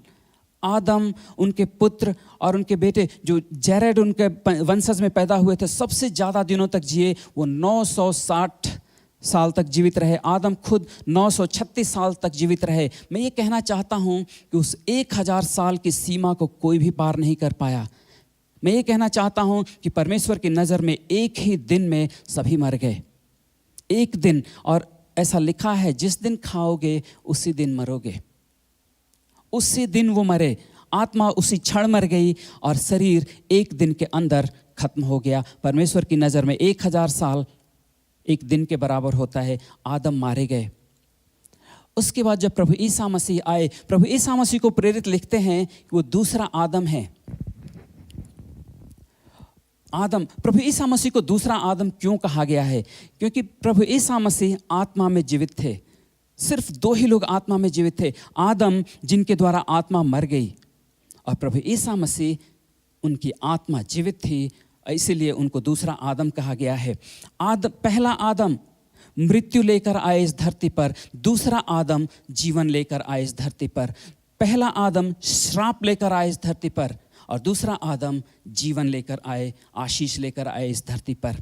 आदम, उनके पुत्र और उनके बेटे जो जेरेड उनके वंशज में पैदा हुए थे, सबसे ज़्यादा दिनों तक जिए, वो 960 साल तक जीवित रहे। आदम खुद 936 साल तक जीवित रहे। मैं ये कहना चाहता हूँ कि उस 1000 साल की सीमा को कोई भी पार नहीं कर पाया। मैं ये कहना चाहता हूँ कि परमेश्वर की नज़र में एक ही दिन में सभी मर गए, एक दिन। और ऐसा लिखा है, जिस दिन खाओगे उसी दिन मरोगे। उसी दिन वो मरे, आत्मा उसी क्षण मर गई, और शरीर एक दिन के अंदर खत्म हो गया। परमेश्वर की नज़र में 1000 साल एक दिन के बराबर होता है। आदम मारे गए। उसके बाद जब प्रभु ईसा मसीह आए, प्रभु ईसा मसीह को प्रेरित लिखते हैं कि वो दूसरा आदम है। आदम, प्रभु ईसा मसीह को दूसरा आदम क्यों कहा गया है? क्योंकि प्रभु ईसा मसीह आत्मा में जीवित थे। सिर्फ 2 ही लोग आत्मा में जीवित थे, आदम जिनके द्वारा आत्मा मर गई, और प्रभु ईसा मसीह उनकी आत्मा जीवित थी, इसीलिए उनको दूसरा आदम कहा गया है। पहला आदम मृत्यु लेकर आए इस धरती पर, दूसरा आदम जीवन लेकर आए इस धरती पर। पहला आदम श्राप लेकर आए इस धरती पर, और दूसरा आदम जीवन लेकर आए, आशीष लेकर आए इस धरती पर।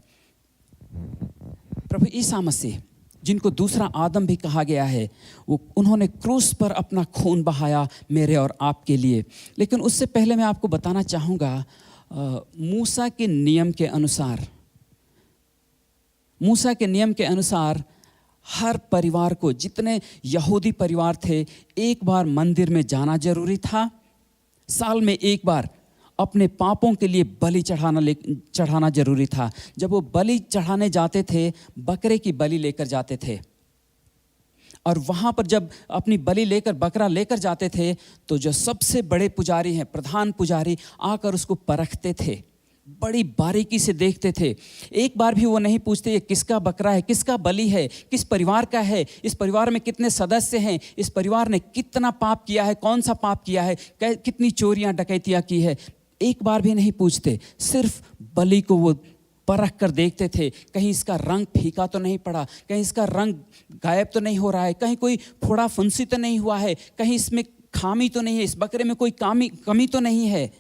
प्रभु ईसा मसीह जिनको दूसरा आदम भी कहा गया है, उन्होंने क्रूस पर अपना खून बहाया मेरे और आपके लिए। लेकिन उससे पहले मैं आपको बताना चाहूँगा, मूसा के नियम के अनुसार हर परिवार को, जितने यहूदी परिवार थे, एक बार मंदिर में जाना जरूरी था। साल में एक बार अपने पापों के लिए बलि चढ़ाना जरूरी था। जब वो बलि चढ़ाने जाते थे, बकरे की बलि लेकर जाते थे, और वहाँ पर जब अपनी बलि लेकर, बकरा लेकर जाते थे, तो जो सबसे बड़े पुजारी हैं, प्रधान पुजारी, आकर उसको परखते थे, बड़ी बारीकी से देखते थे। एक बार भी वो नहीं पूछते ये किसका बकरा है, किसका बलि है, किस परिवार का है, इस परिवार में कितने सदस्य हैं, इस परिवार ने कितना पाप किया है, कौन सा पाप किया है, कितनी चोरियां डकैतियां की है, एक बार भी नहीं पूछते। सिर्फ बलि को वो परख कर देखते थे, कहीं इसका रंग फीका तो नहीं पड़ा, कहीं इसका रंग गायब तो नहीं हो रहा है, कहीं कोई फोड़ा फुंसी तो नहीं हुआ है, कहीं इसमें खामी तो नहीं है, इस बकरे में कोई कमी तो नहीं है।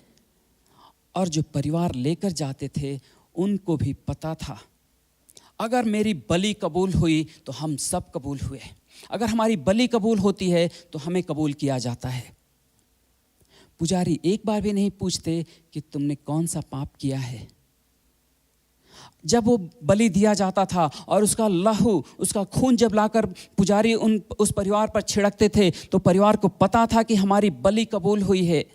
और जो परिवार लेकर जाते थे, उनको भी पता था, अगर मेरी बलि कबूल हुई तो हम सब कबूल हुए, अगर हमारी बलि कबूल होती है तो हमें कबूल किया जाता है। पुजारी एक बार भी नहीं पूछते कि तुमने कौन सा पाप किया है। जब वो बलि दिया जाता था और उसका लहू, उसका खून जब लाकर पुजारी उस परिवार पर छिड़कते थे, तो परिवार को पता था कि हमारी बलि कबूल हुई है,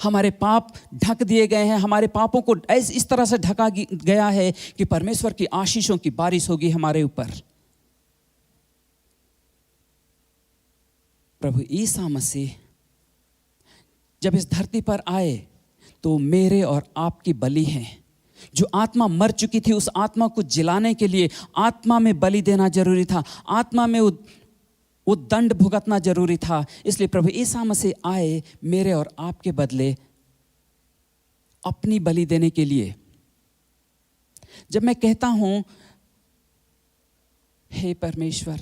हमारे पाप ढक दिए गए हैं, हमारे पापों को इस तरह से ढका गया है कि परमेश्वर की आशीषों की बारिश होगी हमारे ऊपर। प्रभु ईसा मसीह जब इस धरती पर आए, तो मेरे और आपकी बलि हैं। जो आत्मा मर चुकी थी, उस आत्मा को जिलाने के लिए आत्मा में बलि देना जरूरी था, आत्मा में वो दंड भुगतना जरूरी था। इसलिए प्रभु ईसा मसीह आए मेरे और आपके बदले अपनी बलि देने के लिए। जब मैं कहता हूं, हे परमेश्वर,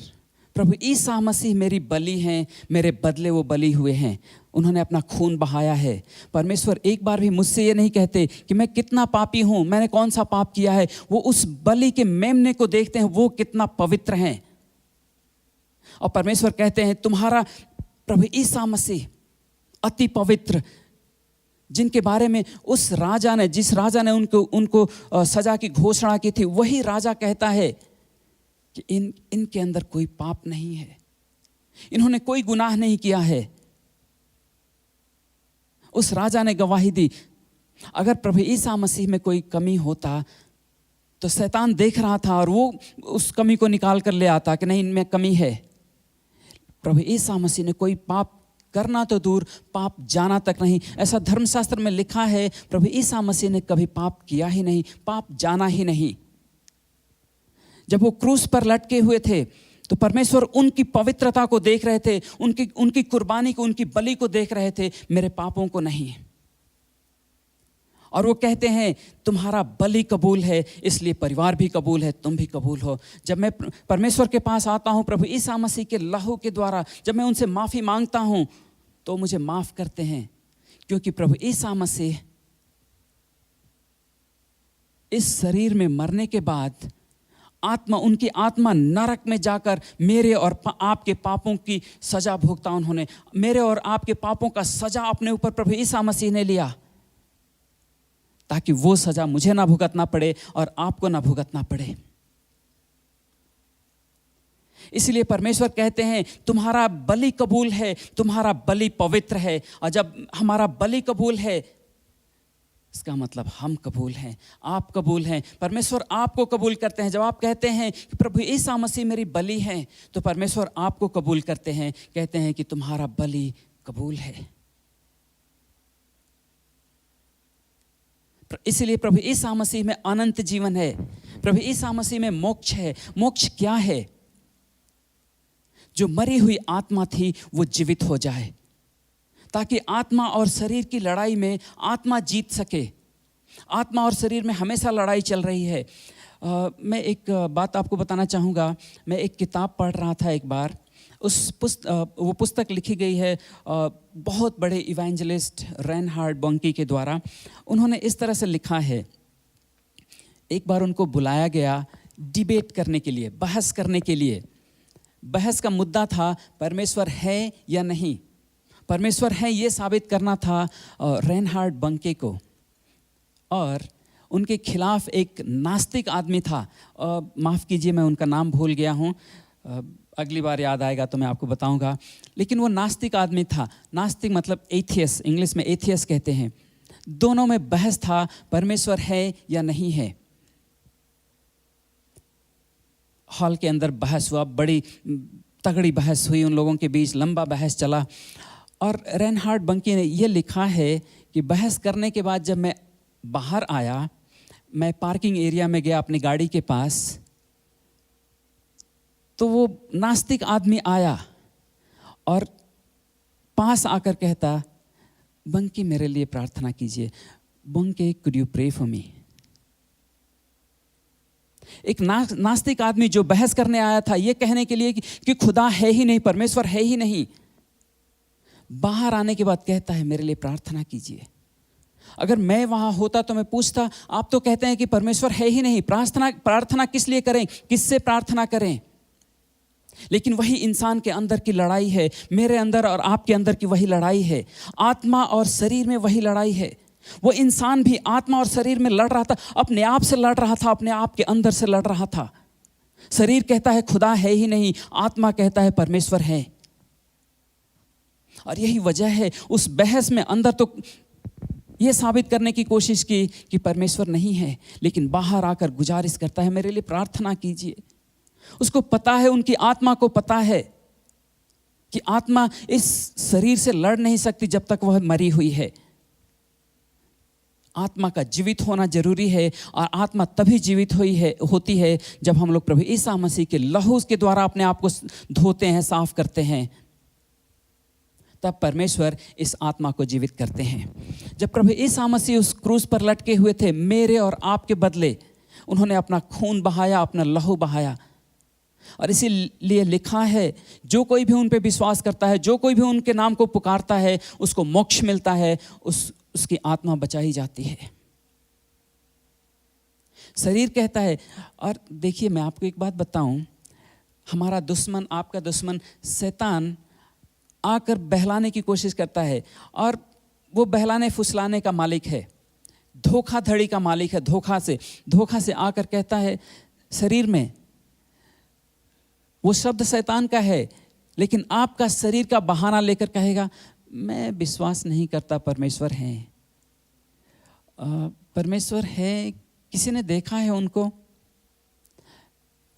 प्रभु ईसा मसीह मेरी बलि हैं, मेरे बदले वो बलि हुए हैं, उन्होंने अपना खून बहाया है। परमेश्वर एक बार भी मुझसे ये नहीं कहते कि मैं कितना पापी हूं, मैंने कौन सा पाप किया है। वो उस बलि के मेमने को देखते हैं, वो कितना पवित्र हैं। और परमेश्वर कहते हैं, तुम्हारा प्रभु ईसा मसीह अति पवित्र, जिनके बारे में उस राजा ने, जिस राजा ने उनको सजा की घोषणा की थी, वही राजा कहता है कि इनके अंदर कोई पाप नहीं है, इन्होंने कोई गुनाह नहीं किया है। उस राजा ने गवाही दी। अगर प्रभु ईसा मसीह में कोई कमी होता तो शैतान देख रहा था और वो उस कमी को निकाल कर ले आता कि नहीं, इनमें कमी है। प्रभु ईसा मसीह ने कोई पाप करना तो दूर, पाप जाना तक नहीं। ऐसा धर्मशास्त्र में लिखा है, प्रभु ईसा मसीह ने कभी पाप किया ही नहीं, पाप जाना ही नहीं। जब वो क्रूस पर लटके हुए थे, तो परमेश्वर उनकी पवित्रता को देख रहे थे, उनकी कुर्बानी को, उनकी बलि को देख रहे थे, मेरे पापों को नहीं। और वो कहते हैं, तुम्हारा बलि कबूल है, इसलिए परिवार भी कबूल है, तुम भी कबूल हो। जब मैं परमेश्वर के पास आता हूं, प्रभु ईसा मसीह के लहू के द्वारा जब मैं उनसे माफ़ी मांगता हूं, तो मुझे माफ़ करते हैं, क्योंकि प्रभु ईसा मसीह इस शरीर में मरने के बाद उनकी आत्मा नरक में जाकर मेरे और आपके पापों की सजा भुगता। उन्होंने मेरे और आपके पापों का सजा अपने ऊपर प्रभु ईसा मसीह ने लिया, ताकि वो सजा मुझे ना भुगतना पड़े और आपको ना भुगतना पड़े। इसलिए परमेश्वर कहते हैं, तुम्हारा बलि कबूल है, तुम्हारा बलि पवित्र है। और जब हमारा बलि कबूल है, इसका मतलब हम कबूल हैं, आप कबूल हैं, परमेश्वर आपको कबूल करते हैं। जब आप कहते हैं कि प्रभु ईसा मसीह मेरी बलि है, तो परमेश्वर आपको कबूल करते हैं, कहते हैं कि तुम्हारा बलि कबूल है। इसलिए प्रभु यीशु मसीह में अनंत जीवन है, प्रभु यीशु मसीह में मोक्ष है। मोक्ष क्या है? जो मरी हुई आत्मा थी वो जीवित हो जाए, ताकि आत्मा और शरीर की लड़ाई में आत्मा जीत सके। आत्मा और शरीर में हमेशा लड़ाई चल रही है। मैं एक बात आपको बताना चाहूँगा। मैं एक किताब पढ़ रहा था एक बार, वो पुस्तक लिखी गई है बहुत बड़े इवेंजलिस्ट रेनहार्ड बंकी के द्वारा। उन्होंने इस तरह से लिखा है, एक बार उनको बुलाया गया डिबेट करने के लिए, बहस करने के लिए। बहस का मुद्दा था परमेश्वर है या नहीं। परमेश्वर है ये साबित करना था रेनहार्ड बंके को। और उनके खिलाफ एक नास्तिक आदमी था, माफ़ कीजिए मैं उनका नाम भूल गया हूँ, अगली बार याद आएगा तो मैं आपको बताऊंगा। लेकिन वो नास्तिक आदमी था। नास्तिक मतलब एथियस, इंग्लिश में एथियस कहते हैं। दोनों में बहस था, परमेश्वर है या नहीं है। हॉल के अंदर बहस हुआ, बड़ी तगड़ी बहस हुई उन लोगों के बीच, लंबा बहस चला। और रेनहार्ड बंकी ने ये लिखा है कि बहस करने के बाद जब मैं बाहर आया, मैं पार्किंग एरिया में गया अपनी गाड़ी के पास, तो वो नास्तिक आदमी आया और पास आकर कहता, बंकी मेरे लिए प्रार्थना कीजिए। बंके could you pray for me. एक नास्तिक आदमी जो बहस करने आया था ये कहने के लिए कि खुदा है ही नहीं, परमेश्वर है ही नहीं, बाहर आने के बाद कहता है मेरे लिए प्रार्थना कीजिए। अगर मैं वहां होता तो मैं पूछता, आप तो कहते हैं कि परमेश्वर है ही नहीं, प्रार्थना किस लिए करें, किससे प्रार्थना करें? लेकिन वही इंसान के अंदर की लड़ाई है, मेरे अंदर और आपके अंदर की वही लड़ाई है। आत्मा और शरीर में वही लड़ाई है। वो इंसान भी आत्मा और शरीर में लड़ रहा था, अपने आप से लड़ रहा था, अपने आप के अंदर से लड़ रहा था। शरीर कहता है खुदा है ही नहीं, आत्मा कहता है परमेश्वर है। और यही वजह है उस बहस में अंदर तो ये साबित करने की कोशिश की कि परमेश्वर नहीं है, लेकिन बाहर आकर गुजारिश करता है मेरे लिए प्रार्थना कीजिए। उसको पता है, उनकी आत्मा को पता है कि आत्मा इस शरीर से लड़ नहीं सकती जब तक वह मरी हुई है। आत्मा का जीवित होना जरूरी है, और आत्मा तभी जीवित होती है जब हम लोग प्रभु यीशु मसीह के लहू के द्वारा अपने आप को धोते हैं, साफ करते हैं। तब परमेश्वर इस आत्मा को जीवित करते हैं। जब प्रभु यीशु मसीह उस क्रूस पर लटके हुए थे, मेरे और आपके बदले उन्होंने अपना खून बहाया, अपना लहू बहाया। और इसीलिए लिखा है जो कोई भी उन पे विश्वास करता है, जो कोई भी उनके नाम को पुकारता है, उसको मोक्ष मिलता है, उसकी आत्मा बचाई जाती है। शरीर कहता है। और देखिए मैं आपको एक बात बताऊं, हमारा दुश्मन, आपका दुश्मन शैतान आकर बहलाने की कोशिश करता है, और वो बहलाने फुसलाने का मालिक है, धोखाधड़ी का मालिक है। धोखा से आकर कहता है शरीर में, वो शब्द शैतान का है, लेकिन आपका शरीर का बहाना लेकर कहेगा मैं विश्वास नहीं करता परमेश्वर है। परमेश्वर है, किसी ने देखा है उनको?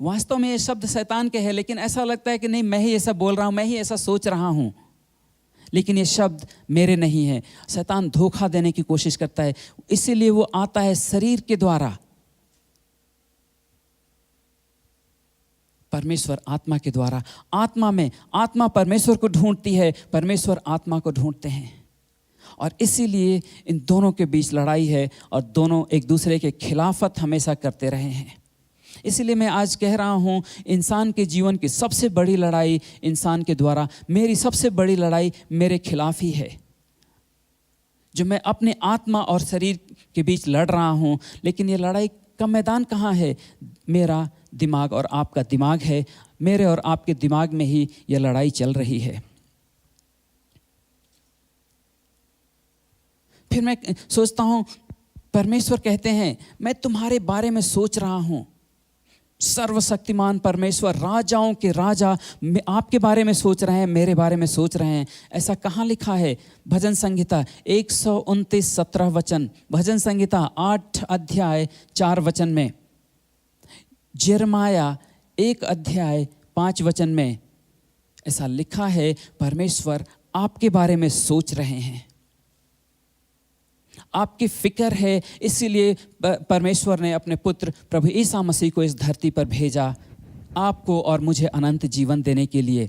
वास्तव में ये शब्द शैतान के हैं, लेकिन ऐसा लगता है कि नहीं, मैं ही ऐसा बोल रहा हूं, मैं ही ऐसा सोच रहा हूं, लेकिन ये शब्द मेरे नहीं है। शैतान धोखा देने की कोशिश करता है, इसीलिए वो आता है शरीर के द्वारा। परमेश्वर आत्मा के द्वारा। आत्मा परमेश्वर को ढूंढती है, परमेश्वर आत्मा को ढूंढते हैं। और इसीलिए इन दोनों के बीच लड़ाई है, और दोनों एक दूसरे के खिलाफत हमेशा करते रहे हैं। इसीलिए मैं आज कह रहा हूँ, इंसान के जीवन की सबसे बड़ी लड़ाई इंसान के द्वारा, मेरी सबसे बड़ी लड़ाई मेरे खिलाफ ही है, जो मैं अपने आत्मा और शरीर के बीच लड़ रहा हूँ। लेकिन ये लड़ाई का मैदान कहाँ है? मेरा दिमाग और आपका दिमाग है। मेरे और आपके दिमाग में ही यह लड़ाई चल रही है। फिर मैं सोचता हूँ, परमेश्वर कहते हैं मैं तुम्हारे बारे में सोच रहा हूँ। सर्वशक्तिमान परमेश्वर, राजाओं के राजा आपके बारे में सोच रहे हैं, मेरे बारे में सोच रहे हैं। ऐसा कहाँ लिखा है? भजन संहिता 129 17 वचन, भजन संहिता 8 अध्याय 4 वचन में, यिर्मयाह 1 अध्याय 5 वचन में ऐसा लिखा है, परमेश्वर आपके बारे में सोच रहे हैं। आपकी फिक्र है, इसीलिए परमेश्वर ने अपने पुत्र प्रभु ईसा मसीह को इस धरती पर भेजा आपको और मुझे अनंत जीवन देने के लिए।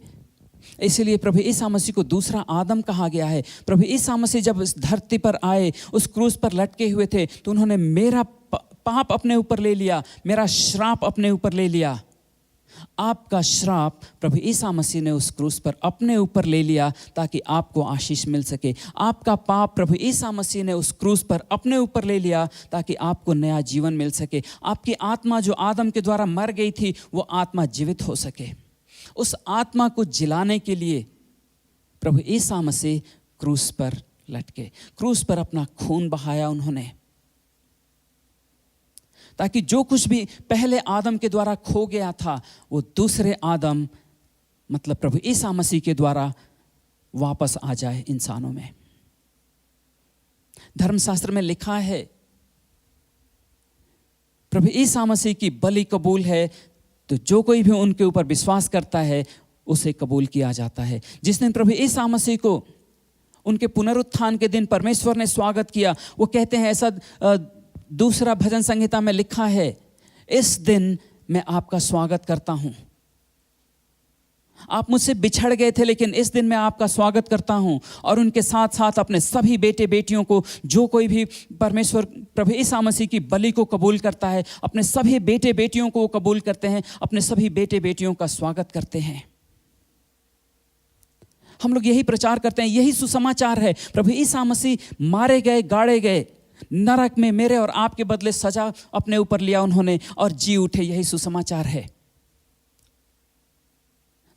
इसलिए प्रभु ईसा मसीह को दूसरा आदम कहा गया है। प्रभु ईसा मसीह जब इस धरती पर आए, उस क्रूस पर लटके हुए थे, तो उन्होंने मेरा पाप अपने ऊपर ले लिया, मेरा श्राप अपने ऊपर ले लिया। आपका श्राप प्रभु ईसा मसीह ने उस क्रूस पर अपने ऊपर ले लिया ताकि आपको आशीष मिल सके। आपका पाप प्रभु ईसा मसीह ने उस क्रूस पर अपने ऊपर ले लिया ताकि आपको नया जीवन मिल सके। आपकी आत्मा जो आदम के द्वारा मर गई थी, वो आत्मा जीवित हो सके। उस आत्मा को जिलाने के लिए प्रभु ईसा मसीह क्रूस पर लटके, क्रूस पर अपना खून बहाया उन्होंने, ताकि जो कुछ भी पहले आदम के द्वारा खो गया था, वो दूसरे आदम मतलब प्रभु ईसा मसीह के द्वारा वापस आ जाए इंसानों में। धर्मशास्त्र में लिखा है, प्रभु ईसा मसीह की बलि कबूल है तो जो कोई भी उनके ऊपर विश्वास करता है उसे कबूल किया जाता है। जिस दिन प्रभु ईसा मसीह को उनके पुनरुत्थान के दिन परमेश्वर ने स्वागत किया, वो कहते हैं, ऐसा दूसरा भजन संहिता में लिखा है, इस दिन मैं आपका स्वागत करता हूं। आप मुझसे बिछड़ गए थे, लेकिन इस दिन मैं आपका स्वागत करता हूं। और उनके साथ साथ अपने सभी बेटे बेटियों को, जो कोई भी परमेश्वर प्रभु ईसा मसीह की बलि को कबूल करता है, अपने सभी बेटे बेटियों को कबूल करते हैं, अपने सभी बेटे बेटियों का स्वागत करते हैं। हम लोग यही प्रचार करते हैं, यही सुसमाचार है। प्रभु ईसा मसीह मारे गए, गाड़े गए, नरक में मेरे और आपके बदले सजा अपने ऊपर लिया उन्होंने और जी उठे। यही सुसमाचार है।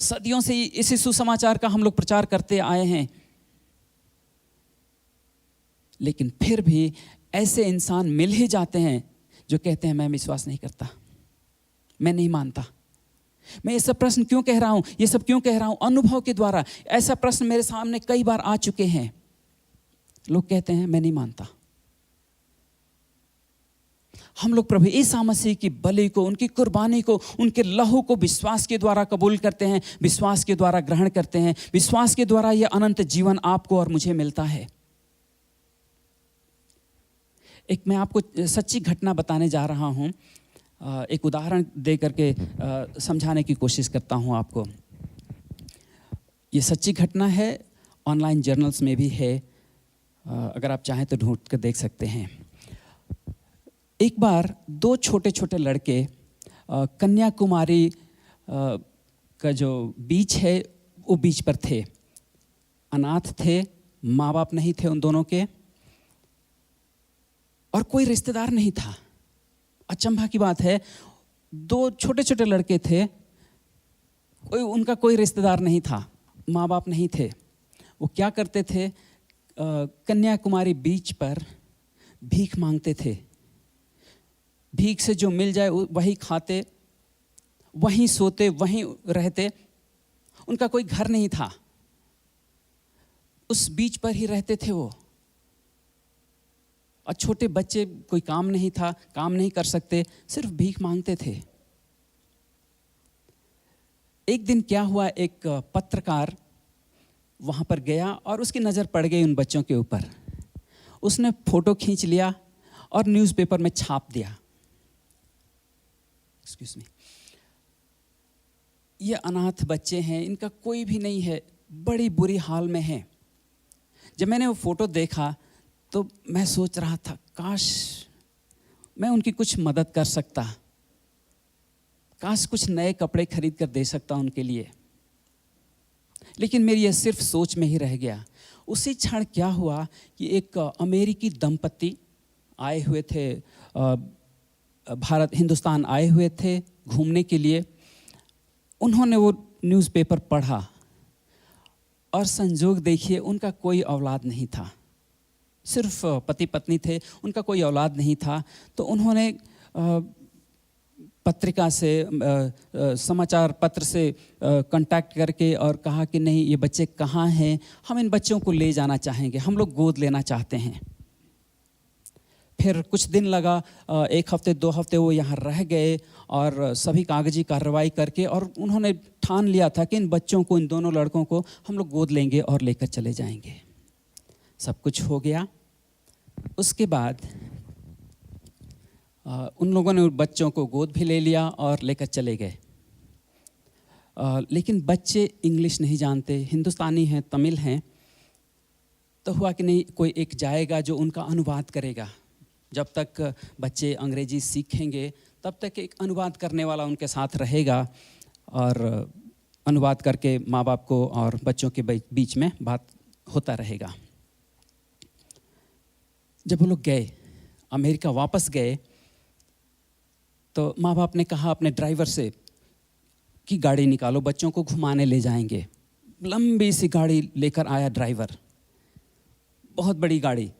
सदियों से इसी सुसमाचार का हम लोग प्रचार करते आए हैं, लेकिन फिर भी ऐसे इंसान मिल ही जाते हैं जो कहते हैं मैं विश्वास नहीं करता, मैं नहीं मानता। मैं ये सब प्रश्न क्यों कह रहा हूं, ये सब क्यों कह रहा हूं? अनुभव के द्वारा ऐसा प्रश्न मेरे सामने कई बार आ चुके हैं। लोग कहते हैं मैं नहीं मानता। हम लोग प्रभु ईसा मसीह की बलि को, उनकी कुर्बानी को, उनके लहू को विश्वास के द्वारा कबूल करते हैं, विश्वास के द्वारा ग्रहण करते हैं। विश्वास के द्वारा यह अनंत जीवन आपको और मुझे मिलता है। एक मैं आपको सच्ची घटना बताने जा रहा हूं, एक उदाहरण दे करके समझाने की कोशिश करता हूं आपको। ये सच्ची घटना है, ऑनलाइन जर्नल्स में भी है, अगर आप चाहें तो ढूंढ कर देख सकते हैं। एक बार दो छोटे छोटे लड़के कन्याकुमारी का जो बीच है वो बीच पर थे। अनाथ थे, माँ बाप नहीं थे उन दोनों के, और कोई रिश्तेदार नहीं था। अचंभा की बात है, दो छोटे छोटे लड़के थे, उनका कोई रिश्तेदार नहीं था, माँ बाप नहीं थे। वो क्या करते थे, कन्याकुमारी बीच पर भीख मांगते थे। भीख से जो मिल जाए वही खाते, वहीं सोते, वहीं रहते। उनका कोई घर नहीं था, उस बीच पर ही रहते थे वो। और छोटे बच्चे, कोई काम नहीं था, काम नहीं कर सकते, सिर्फ भीख मांगते थे। एक दिन क्या हुआ, एक पत्रकार वहां पर गया और उसकी नज़र पड़ गई उन बच्चों के ऊपर। उसने फोटो खींच लिया और न्यूज़पेपर में छाप दिया। एक्सक्यूज मी, ये अनाथ बच्चे हैं, इनका कोई भी नहीं है, बड़ी बुरी हाल में हैं। जब मैंने वो फोटो देखा तो मैं सोच रहा था, काश मैं उनकी कुछ मदद कर सकता, काश कुछ नए कपड़े खरीद कर दे सकता उनके लिए। लेकिन मेरी यह सिर्फ सोच में ही रह गया। उसी क्षण क्या हुआ कि एक अमेरिकी दंपति आए हुए थे, हिंदुस्तान आए हुए थे घूमने के लिए। उन्होंने वो न्यूज़पेपर पढ़ा और संजोग देखिए, उनका कोई औलाद नहीं था, सिर्फ पति पत्नी थे, उनका कोई औलाद नहीं था। तो उन्होंने पत्रिका से, समाचार पत्र से कांटेक्ट करके और कहा कि नहीं, ये बच्चे कहाँ हैं, हम इन बच्चों को ले जाना चाहेंगे, हम लोग गोद लेना चाहते हैं। फिर कुछ दिन लगा, 1 हफ्ते 2 हफ्ते वो यहाँ रह गए और सभी कागजी कार्रवाई करके, और उन्होंने ठान लिया था कि इन बच्चों को, इन दोनों लड़कों को हम लोग गोद लेंगे और लेकर चले जाएंगे। सब कुछ हो गया। उसके बाद उन लोगों ने बच्चों को गोद भी ले लिया और लेकर चले गए। लेकिन बच्चे इंग्लिश नहीं जानते, हिंदुस्तानी हैं, तमिल हैं, तो हुआ कि नहीं कोई एक जाएगा जो उनका अनुवाद करेगा। जब तक बच्चे अंग्रेजी सीखेंगे तब तक एक अनुवाद करने वाला उनके साथ रहेगा और अनुवाद करके माँ बाप को और बच्चों के बीच में बात होता रहेगा। जब वो लोग गए, अमेरिका वापस गए, तो माँ बाप ने कहा अपने ड्राइवर से कि गाड़ी निकालो, बच्चों को घुमाने ले जाएंगे। लंबी सी गाड़ी लेकर आया ड्राइवर, बहुत बड़ी गाड़ी।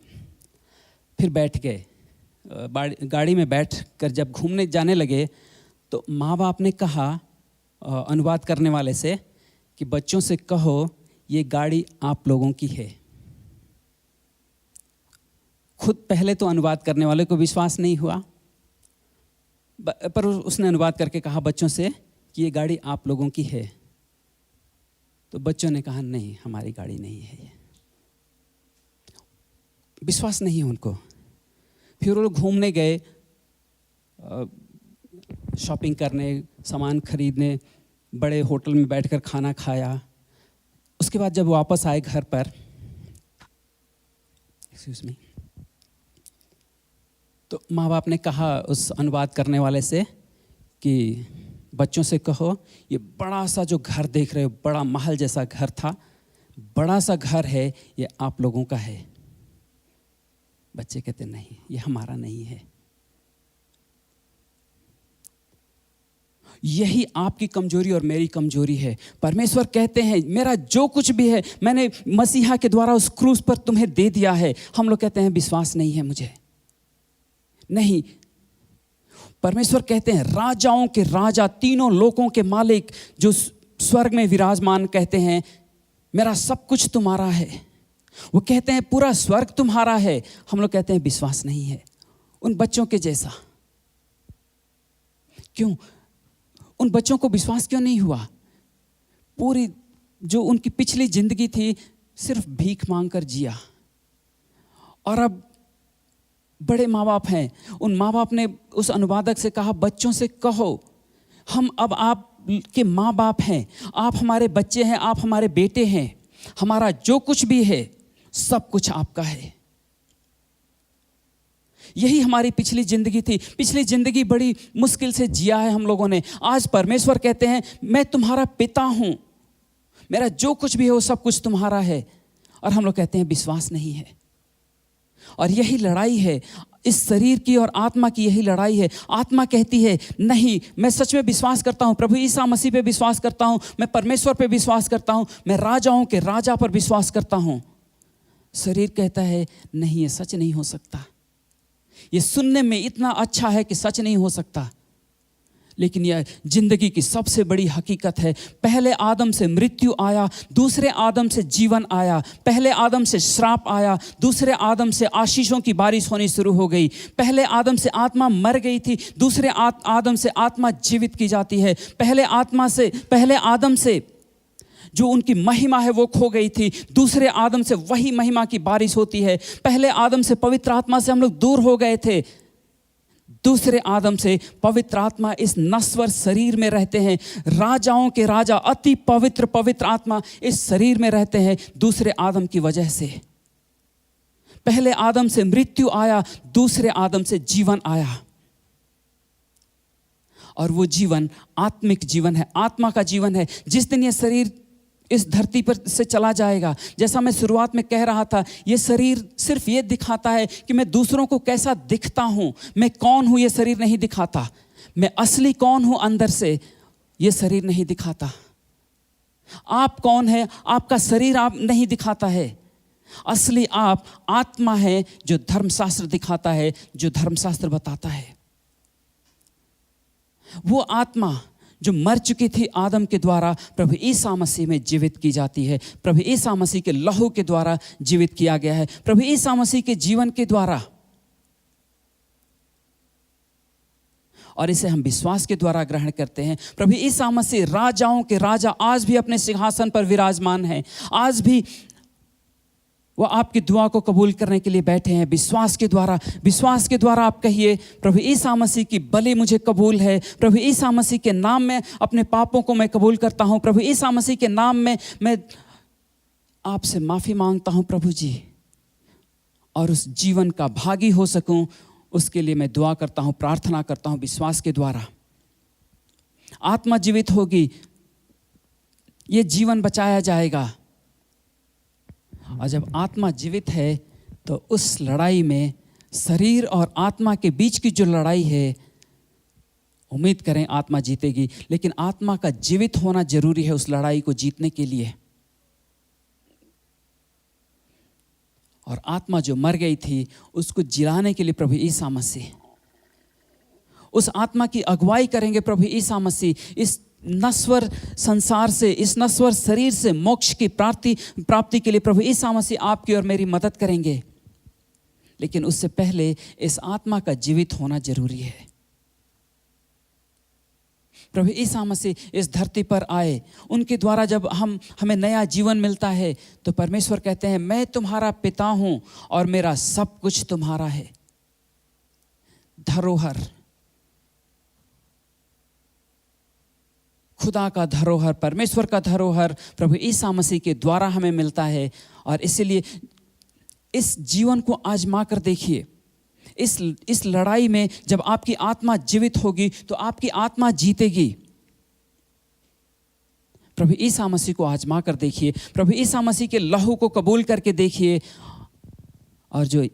फिर बैठ गए, गाड़ी में बैठ कर जब घूमने जाने लगे तो माँ बाप ने कहा अनुवाद करने वाले से कि बच्चों से कहो ये गाड़ी आप लोगों की है। खुद पहले तो अनुवाद करने वाले को विश्वास नहीं हुआ, पर उसने अनुवाद करके कहा बच्चों से कि ये गाड़ी आप लोगों की है। तो बच्चों ने कहा नहीं, हमारी गाड़ी नहीं है ये। विश्वास नहीं है उनको। फिर वो लोग घूमने गए, शॉपिंग करने, सामान खरीदने, बड़े होटल में बैठकर खाना खाया। उसके बाद जब वापस आए घर पर, एक्सक्यूज मी, तो माँ बाप ने कहा उस अनुवाद करने वाले से कि बच्चों से कहो ये बड़ा सा जो घर देख रहे हो, बड़ा महल जैसा घर था, बड़ा सा घर है, ये आप लोगों का है। बच्चे कहते नहीं, ये हमारा नहीं है। यही आपकी कमजोरी और मेरी कमजोरी है। परमेश्वर कहते हैं मेरा जो कुछ भी है मैंने मसीहा के द्वारा उस क्रूस पर तुम्हें दे दिया है। हम लोग कहते हैं विश्वास नहीं है मुझे। नहीं, परमेश्वर कहते हैं राजाओं के राजा, तीनों लोकों के मालिक जो स्वर्ग में विराजमान, कहते हैं मेरा सब कुछ तुम्हारा है। वो कहते हैं पूरा स्वर्ग तुम्हारा है। हम लोग कहते हैं विश्वास नहीं है उन बच्चों के जैसा। क्यों? उन बच्चों को विश्वास क्यों नहीं हुआ? पूरी जो उनकी पिछली जिंदगी थी सिर्फ भीख मांगकर जिया, और अब बड़े माँ बाप हैं। उन माँ बाप ने उस अनुवादक से कहा बच्चों से कहो हम अब आप के माँ बाप हैं, आप हमारे बच्चे हैं, आप हमारे बेटे हैं, हमारा जो कुछ भी है सब कुछ आपका है। यही हमारी पिछली जिंदगी थी। पिछली जिंदगी बड़ी मुश्किल से जिया है हम लोगों ने। आज परमेश्वर कहते हैं मैं तुम्हारा पिता हूं, मेरा जो कुछ भी है वो सब कुछ तुम्हारा है। और हम लोग कहते हैं विश्वास नहीं है। और यही लड़ाई है इस शरीर की और आत्मा की, यही लड़ाई है। आत्मा कहती है नहीं, मैं सच में विश्वास करता हूं, प्रभु ईसा मसीह पे विश्वास करता हूं, मैं परमेश्वर पे विश्वास करता हूं, मैं राजाओं के राजा पर विश्वास करता हूं। शरीर कहता है नहीं, ये सच नहीं हो सकता, ये सुनने में इतना अच्छा है कि सच नहीं हो सकता। लेकिन यह जिंदगी की सबसे बड़ी हकीकत है। पहले आदम से मृत्यु आया, दूसरे आदम से जीवन आया। पहले आदम से श्राप आया, दूसरे आदम से आशीषों की बारिश होनी शुरू हो गई। पहले आदम से आत्मा मर गई थी, दूसरे आदम से आत्मा जीवित की जाती है। पहले आदम से जो उनकी महिमा है वो खो गई थी, दूसरे आदम से वही महिमा की बारिश होती है। पहले आदम से पवित्र आत्मा से हम लोग दूर हो गए थे, दूसरे आदम से पवित्र आत्मा इस नश्वर शरीर में रहते हैं। राजाओं के राजा अति पवित्र पवित्र आत्मा इस शरीर में रहते हैं दूसरे आदम की वजह से। पहले आदम से मृत्यु आया, दूसरे आदम से जीवन आया। और वो जीवन आत्मिक जीवन है, आत्मा का जीवन है। जिस दिन ये शरीर इस धरती पर से चला जाएगा, जैसा मैं शुरुआत में कह रहा था, ये शरीर सिर्फ ये दिखाता है कि मैं दूसरों को कैसा दिखता हूं, मैं कौन हूं, ये शरीर नहीं दिखाता। मैं असली कौन हूं अंदर से, ये शरीर नहीं दिखाता। आप कौन है, आपका शरीर आप नहीं दिखाता है। असली आप आत्मा है जो धर्मशास्त्र दिखाता है, जो धर्मशास्त्र बताता है। वो आत्मा जो मर चुकी थी आदम के द्वारा, प्रभु ईसा मसीह में जीवित की जाती है। प्रभु ईसा मसीह के लहू के द्वारा जीवित किया गया है, प्रभु ईसा मसीह के जीवन के द्वारा। और इसे हम विश्वास के द्वारा ग्रहण करते हैं। प्रभु ईसा मसीह राजाओं के राजा आज भी अपने सिंहासन पर विराजमान है। आज भी वो आपकी दुआ को कबूल करने के लिए बैठे हैं। विश्वास के द्वारा आप कहिए, प्रभु ईसा मसीह की बलि मुझे कबूल है। प्रभु ईसा मसीह के नाम में अपने पापों को मैं कबूल करता हूँ। प्रभु ईसा मसीह के नाम में मैं आपसे माफ़ी मांगता हूँ प्रभु जी, और उस जीवन का भागी हो सकूं, उसके लिए मैं दुआ करता हूँ, प्रार्थना करता हूँ। विश्वास के द्वारा आत्मा जीवित होगी, ये जीवन बचाया जाएगा। और जब आत्मा जीवित है तो उस लड़ाई में, शरीर और आत्मा के बीच की जो लड़ाई है, उम्मीद करें आत्मा जीतेगी, लेकिन आत्मा का जीवित होना जरूरी है उस लड़ाई को जीतने के लिए। और आत्मा जो मर गई थी उसको जिलाने के लिए प्रभु ईसा मसीह, उस आत्मा की अगुवाई करेंगे प्रभु ईसा मसीह। इस नश्वर संसार से, इस नश्वर शरीर से मोक्ष की प्राप्ति के लिए प्रभु ईसा मसीह आपकी और मेरी मदद करेंगे। लेकिन उससे पहले इस आत्मा का जीवित होना जरूरी है। प्रभु ईसा मसीह इस धरती पर आए, उनके द्वारा जब हमें नया जीवन मिलता है तो परमेश्वर कहते हैं, मैं तुम्हारा पिता हूं और मेरा सब कुछ तुम्हारा है। धरोहर, खुदा का धरोहर, परमेश्वर का धरोहर प्रभु ईसा मसीह के द्वारा हमें मिलता है। और इसलिए इस जीवन को आजमा कर देखिए। इस लड़ाई में जब आपकी आत्मा जीवित होगी तो आपकी आत्मा जीतेगी। प्रभु ईसा मसीह को आजमा कर देखिए, प्रभु ईसा मसीह के लहू को कबूल करके देखिए, और जो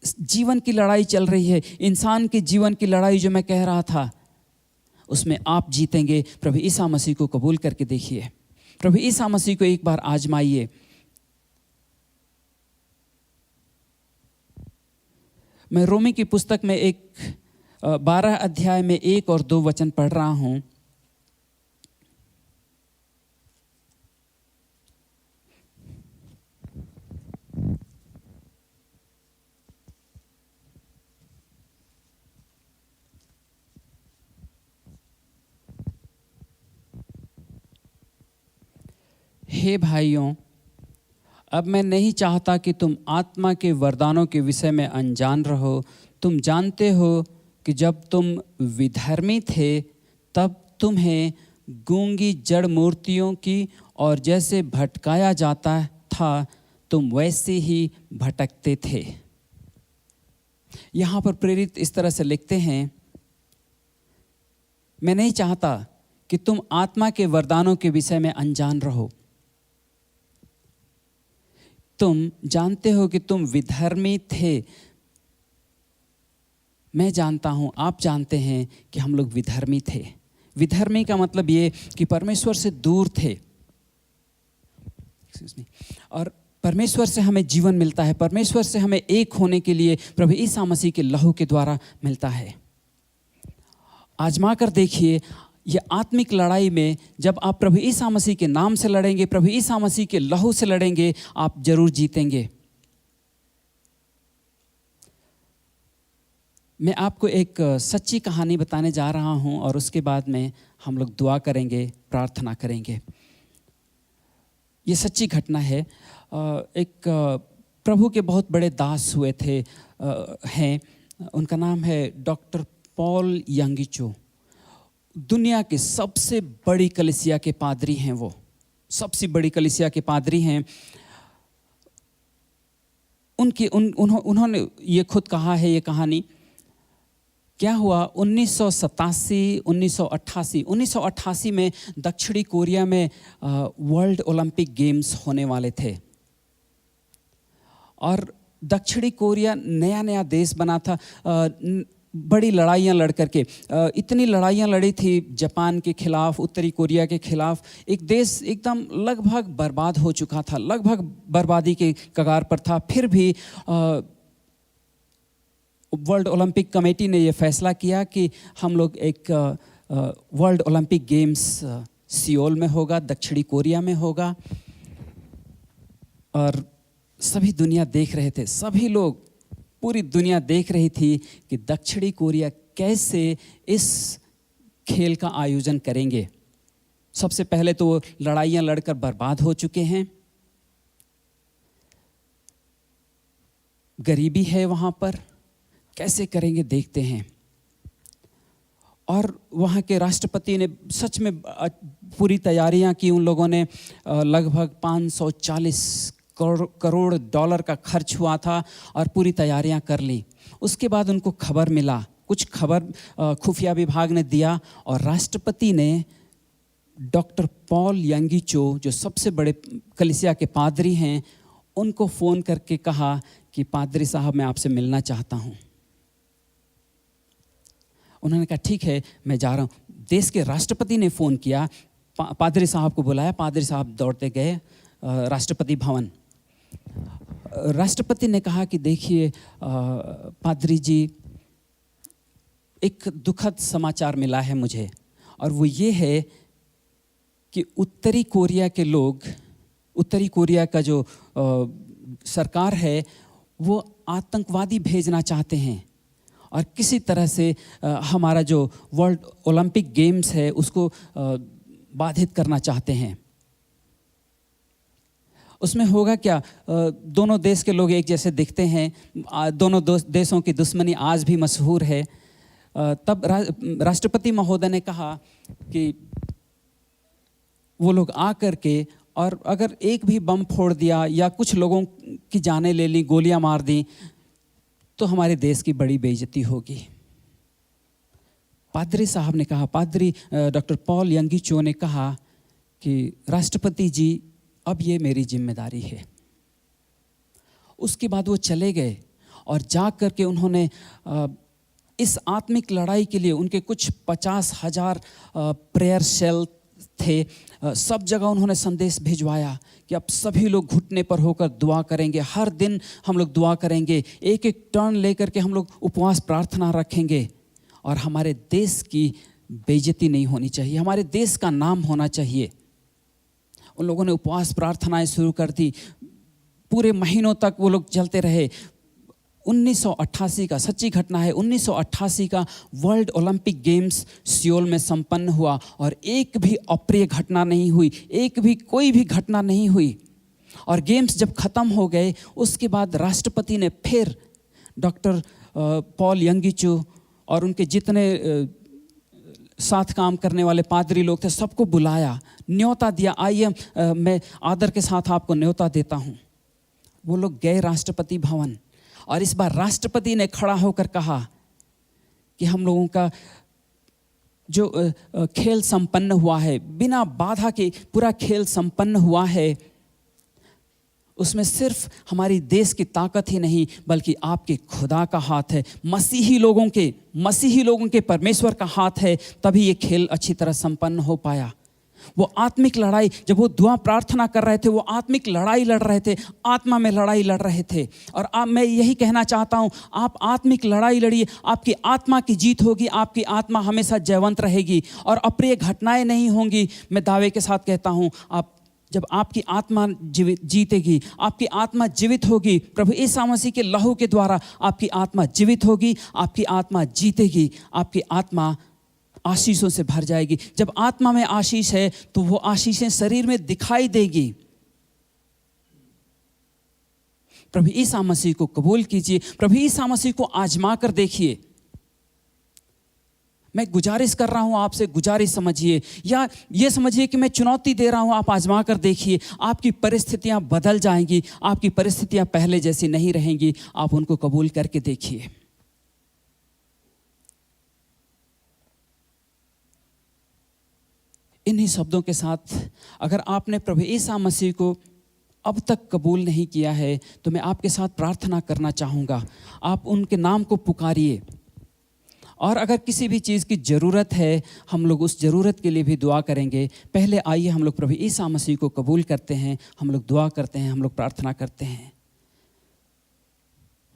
जीवन की लड़ाई चल रही है, इंसान के जीवन की लड़ाई जो मैं कह रहा था, उसमें आप जीतेंगे। प्रभु ईसा मसीह को कबूल करके देखिए, प्रभु ईसा मसीह को एक बार आजमाइए। मैं रोमी की पुस्तक में 12 अध्याय में 1 और 2 वचन पढ़ रहा हूं। हे भाइयों, अब मैं नहीं चाहता कि तुम आत्मा के वरदानों के विषय में अनजान रहो। तुम जानते हो कि जब तुम विधर्मी थे तब तुम्हें गूंगी जड़ मूर्तियों की और जैसे भटकाया जाता था तुम वैसे ही भटकते थे। यहाँ पर प्रेरित इस तरह से लिखते हैं, मैं नहीं चाहता कि तुम आत्मा के वरदानों के विषय में अनजान रहो। तुम जानते हो कि तुम विधर्मी थे। मैं जानता हूं, आप जानते हैं कि हम लोग विधर्मी थे। विधर्मी का मतलब ये कि परमेश्वर से दूर थे। और परमेश्वर से हमें जीवन मिलता है, परमेश्वर से हमें एक होने के लिए प्रभु ईसा मसीह के लहू के द्वारा मिलता है। आजमा कर देखिए, ये आत्मिक लड़ाई में जब आप प्रभु ईसा मसीह के नाम से लड़ेंगे, प्रभु ईसा मसीह के लहू से लड़ेंगे, आप जरूर जीतेंगे। मैं आपको एक सच्ची कहानी बताने जा रहा हूं और उसके बाद में हम लोग दुआ करेंगे, प्रार्थना करेंगे। ये सच्ची घटना है। एक प्रभु के बहुत बड़े दास हुए थे, हैं, उनका नाम है डॉक्टर पॉल यांगिचो। दुनिया के सबसे बड़ी कलीसिया के पादरी हैं वो, सबसे बड़ी कलीसिया के पादरी हैं। उन्होंने ये खुद कहा है, ये कहानी क्या हुआ 1988 में दक्षिणी कोरिया में वर्ल्ड ओलंपिक गेम्स होने वाले थे। और दक्षिणी कोरिया नया नया देश बना था। बड़ी लड़ाइयाँ लड़ करके, इतनी लड़ाइयाँ लड़ी थी जापान के खिलाफ, उत्तरी कोरिया के खिलाफ। एक देश एकदम लगभग बर्बाद हो चुका था, लगभग बर्बादी के कगार पर था। फिर भी वर्ल्ड ओलंपिक कमेटी ने ये फैसला किया कि हम लोग एक वर्ल्ड ओलंपिक गेम्स सियोल में होगा, दक्षिणी कोरिया में होगा। और सभी दुनिया देख रहे थे, सभी लोग, पूरी दुनिया देख रही थी कि दक्षिणी कोरिया कैसे इस खेल का आयोजन करेंगे। सबसे पहले तो वो लड़ाइयाँ लड़कर बर्बाद हो चुके हैं। गरीबी है वहाँ पर, कैसे करेंगे देखते हैं। और वहाँ के राष्ट्रपति ने सच में पूरी तैयारियां की। उन लोगों ने लगभग 540 करोड़ डॉलर का खर्च हुआ था और पूरी तैयारियां कर ली। उसके बाद उनको खबर मिला, कुछ खबर खुफिया विभाग ने दिया और राष्ट्रपति ने डॉक्टर पॉल यंगीचो, जो सबसे बड़े कलीसिया के पादरी हैं, उनको फ़ोन करके कहा कि पादरी साहब मैं आपसे मिलना चाहता हूँ। उन्होंने कहा ठीक है मैं जा रहा हूँ। देश के राष्ट्रपति ने फ़ोन किया, पादरी साहब को बुलाया। पादरी साहब दौड़ते गए राष्ट्रपति भवन। राष्ट्रपति ने कहा कि देखिए पादरी जी, एक दुखद समाचार मिला है मुझे, और वो ये है कि उत्तरी कोरिया के लोग, उत्तरी कोरिया का जो सरकार है, वो आतंकवादी भेजना चाहते हैं और किसी तरह से हमारा जो वर्ल्ड ओलंपिक गेम्स है उसको बाधित करना चाहते हैं। उसमें होगा क्या, दोनों देश के लोग एक जैसे दिखते हैं, दोनों देशों की दुश्मनी आज भी मशहूर है। तब राष्ट्रपति महोदय ने कहा कि वो लोग आ करके और अगर एक भी बम फोड़ दिया या कुछ लोगों की जानें ले ली, गोलियां मार दी, तो हमारे देश की बड़ी बेइज्जती होगी। पादरी साहब ने कहा, पादरी डॉक्टर पॉल यंगीचो ने कहा कि राष्ट्रपति जी अब ये मेरी जिम्मेदारी है। उसके बाद वो चले गए और जा कर के उन्होंने इस आत्मिक लड़ाई के लिए उनके कुछ 50,000 प्रेयर सेल थे, सब जगह उन्होंने संदेश भिजवाया कि अब सभी लोग घुटने पर होकर दुआ करेंगे, हर दिन हम लोग दुआ करेंगे, एक एक टर्न लेकर के हम लोग उपवास प्रार्थना रखेंगे और हमारे देश की बेइज्जती नहीं होनी चाहिए, हमारे देश का नाम होना चाहिए। उन लोगों ने उपवास प्रार्थनाएं शुरू कर दी, पूरे महीनों तक वो लोग चलते रहे। 1988 का, सच्ची घटना है, 1988 का वर्ल्ड ओलंपिक गेम्स सियोल में संपन्न हुआ और एक भी अप्रिय घटना नहीं हुई, एक भी कोई भी घटना नहीं हुई। और गेम्स जब ख़त्म हो गए उसके बाद राष्ट्रपति ने फिर डॉक्टर पॉल यंगीचो और उनके जितने साथ काम करने वाले पादरी लोग थे सबको बुलाया, न्योता दिया, आइए मैं आदर के साथ आपको न्योता देता हूँ। वो लोग गए राष्ट्रपति भवन और इस बार राष्ट्रपति ने खड़ा होकर कहा कि हम लोगों का जो खेल संपन्न हुआ है, बिना बाधा के पूरा खेल संपन्न हुआ है, उसमें सिर्फ हमारी देश की ताकत ही नहीं बल्कि आपके खुदा का हाथ है, मसीही लोगों के परमेश्वर का हाथ है, तभी ये खेल अच्छी तरह संपन्न हो पाया। वो आत्मिक लड़ाई, जब वो दुआ प्रार्थना कर रहे थे, वो आत्मिक लड़ाई लड़ रहे थे, आत्मा में लड़ाई लड़ रहे थे। और मैं यही कहना चाहता हूँ, आप आत्मिक लड़ाई लड़िए, आपकी आत्मा की जीत होगी, आपकी आत्मा हमेशा जयवंत रहेगी और अप्रिय घटनाएं नहीं होंगी। मैं दावे के साथ कहता हूँ, जब आपकी आत्मा जीतेगी, आपकी आत्मा जीवित होगी, प्रभु यीशु मसीह के लहू के द्वारा आपकी आत्मा जीवित होगी, आपकी आत्मा जीतेगी, आपकी आत्मा आशीषों से भर जाएगी। जब आत्मा में आशीष है तो वो आशीषें शरीर में दिखाई देगी। प्रभु यीशु मसीह को कबूल कीजिए, प्रभु यीशु मसीह को आजमा कर देखिए। मैं गुजारिश कर रहा हूं आपसे, गुजारिश समझिए या ये समझिए कि मैं चुनौती दे रहा हूं, आप आजमा कर देखिए। आपकी परिस्थितियां बदल जाएंगी, आपकी परिस्थितियां पहले जैसी नहीं रहेंगी। आप उनको कबूल करके देखिए। इन्हीं शब्दों के साथ अगर आपने प्रभु यीशु मसीह को अब तक कबूल नहीं किया है तो मैं आपके साथ प्रार्थना करना चाहूँगा। आप उनके नाम को पुकारिए और अगर किसी भी चीज़ की ज़रूरत है हम लोग उस ज़रूरत के लिए भी दुआ करेंगे। पहले आइए हम लोग प्रभु यीशु मसीह को कबूल करते हैं, हम लोग दुआ करते हैं, हम लोग प्रार्थना करते हैं।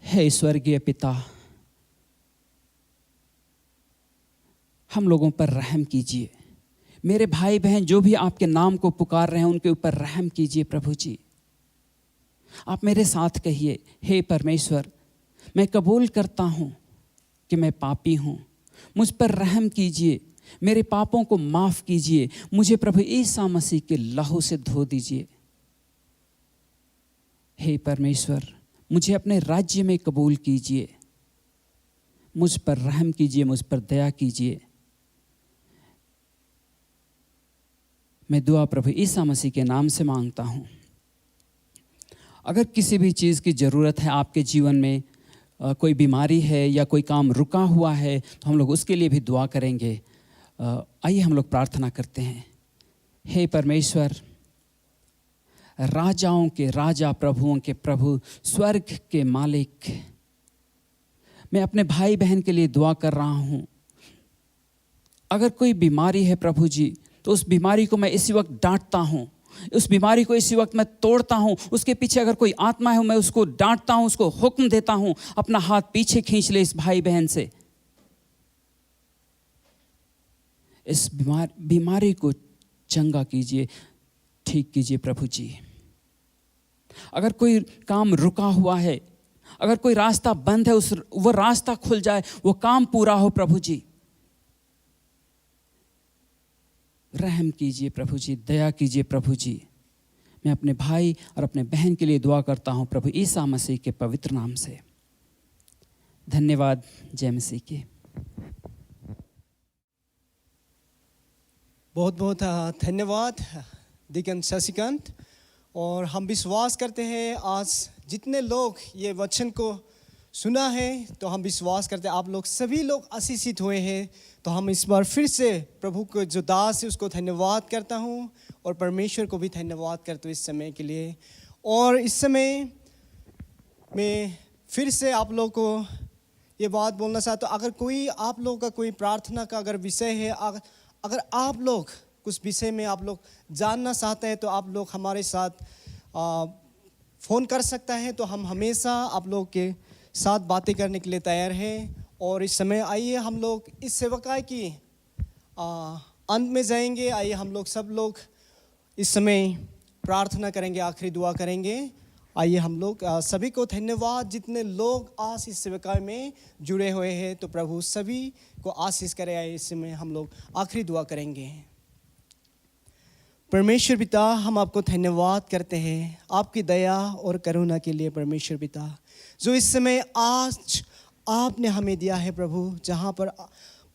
हे स्वर्गीय पिता, हम लोगों पर रहम कीजिए। मेरे भाई बहन जो भी आपके नाम को पुकार रहे हैं उनके ऊपर रहम कीजिए। प्रभु जी, आप मेरे साथ कहिए, हे परमेश्वर, मैं कबूल करता हूँ कि मैं पापी हूँ, मुझ पर रहम कीजिए, मेरे पापों को माफ़ कीजिए, मुझे प्रभु यीशु मसीह के लहू से धो दीजिए। हे परमेश्वर, मुझे अपने राज्य में कबूल कीजिए, मुझ पर रहम कीजिए, मुझ पर दया कीजिए। मैं दुआ प्रभु ईसा मसीह के नाम से मांगता हूँ। अगर किसी भी चीज़ की ज़रूरत है आपके जीवन में, कोई बीमारी है या कोई काम रुका हुआ है, तो हम लोग उसके लिए भी दुआ करेंगे। आइए हम लोग प्रार्थना करते हैं। हे परमेश्वर, राजाओं के राजा, प्रभुओं के प्रभु, स्वर्ग के मालिक, मैं अपने भाई बहन के लिए दुआ कर रहा हूँ। अगर कोई बीमारी है प्रभु जी, तो उस बीमारी को मैं इसी वक्त डांटता हूँ, उस बीमारी को इसी वक्त मैं तोड़ता हूँ। उसके पीछे अगर कोई आत्मा है, मैं उसको डांटता हूँ, उसको हुक्म देता हूँ, अपना हाथ पीछे खींच ले इस भाई बहन से। इस बीमारी को चंगा कीजिए, ठीक कीजिए प्रभु जी। अगर कोई काम रुका हुआ है, अगर कोई रास्ता बंद है, वो रास्ता खुल जाए, वो काम पूरा हो प्रभु जी। रहम कीजिए प्रभु जी, दया कीजिए प्रभु जी। मैं अपने भाई और अपने बहन के लिए दुआ करता हूँ प्रभु ईसा मसीह के पवित्र नाम से। धन्यवाद। जय मसीह की। बहुत बहुत धन्यवाद डीकन शशिकांत। और हम विश्वास करते हैं आज जितने लोग ये वचन को सुना है, तो हम विश्वास करते हैं आप लोग सभी लोग आशीषित हुए हैं। तो हम इस बार फिर से प्रभु को जो दास है उसको धन्यवाद करता हूँ, और परमेश्वर को भी धन्यवाद करता हूँ इस समय के लिए। और इस समय मैं फिर से आप लोग को ये बात बोलना चाहता हूँ, अगर कोई आप लोग का कोई प्रार्थना का अगर विषय है, अगर आप लोग कुछ विषय में आप लोग जानना चाहते हैं, तो आप लोग हमारे साथ फ़ोन कर सकता है। तो हम हमेशा आप लोग के साथ बातें करने के लिए तैयार हैं। और इस समय आइए हम लोग इस सेवकाई की अंत में जाएंगे। आइए हम लोग सब लोग इस समय प्रार्थना करेंगे, आखिरी दुआ करेंगे। आइए हम लोग सभी को धन्यवाद, जितने लोग आज इस सेवकाई में जुड़े हुए हैं, तो प्रभु सभी को आशीष करे। आइए इस समय हम लोग आखिरी दुआ करेंगे। परमेश्वर पिता, हम आपको धन्यवाद करते हैं आपकी दया और करुणा के लिए। परमेश्वर पिता, जो इस समय आज आपने हमें दिया है प्रभु, जहाँ पर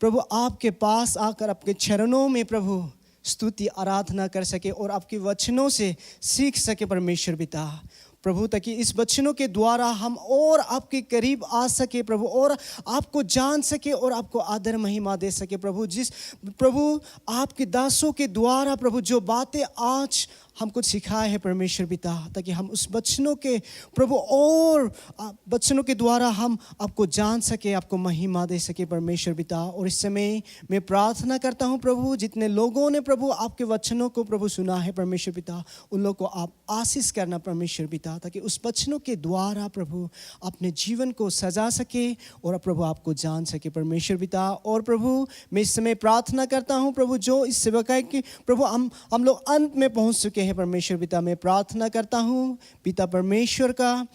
प्रभु आपके पास आकर आपके चरणों में प्रभु स्तुति आराधना कर सके और आपके वचनों से सीख सके। परमेश्वर पिता प्रभु, ताकि इस वचनों के द्वारा हम और आपके करीब आ सके प्रभु, और आपको जान सके और आपको आदर महिमा दे सके प्रभु। जिस प्रभु आपके दासों के द्वारा प्रभु जो बातें आज हमको सिखाया है परमेश्वर पिता, ताकि हम उस वचनों के प्रभु और वचनों के द्वारा हम आपको जान सके, आपको महिमा दे सके परमेश्वर पिता। और इस समय मैं प्रार्थना करता हूँ प्रभु, जितने लोगों ने प्रभु आपके वचनों को प्रभु सुना है परमेश्वर पिता, उन लोगों को आप आशीष करना परमेश्वर पिता, ताकि उस वचनों के द्वारा प्रभु अपने जीवन को सजा सके और प्रभु आपको जान सके परमेश्वर पिता। और प्रभु मैं इस समय प्रार्थना करता हूँ प्रभु, जो इस सेवकाई की प्रभु हम लोग अंत में पहुँच चुके हैं परमेश्वर पिता, मैं प्रार्थना करता हूँ पिता परमेश्वर का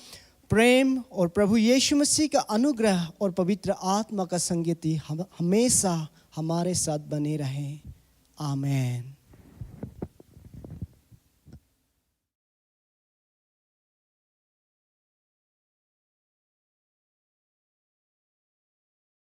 प्रेम और प्रभु यीशु मसीह का अनुग्रह और पवित्र आत्मा का संगति हमेशा हमारे साथ बने रहे। आमीन।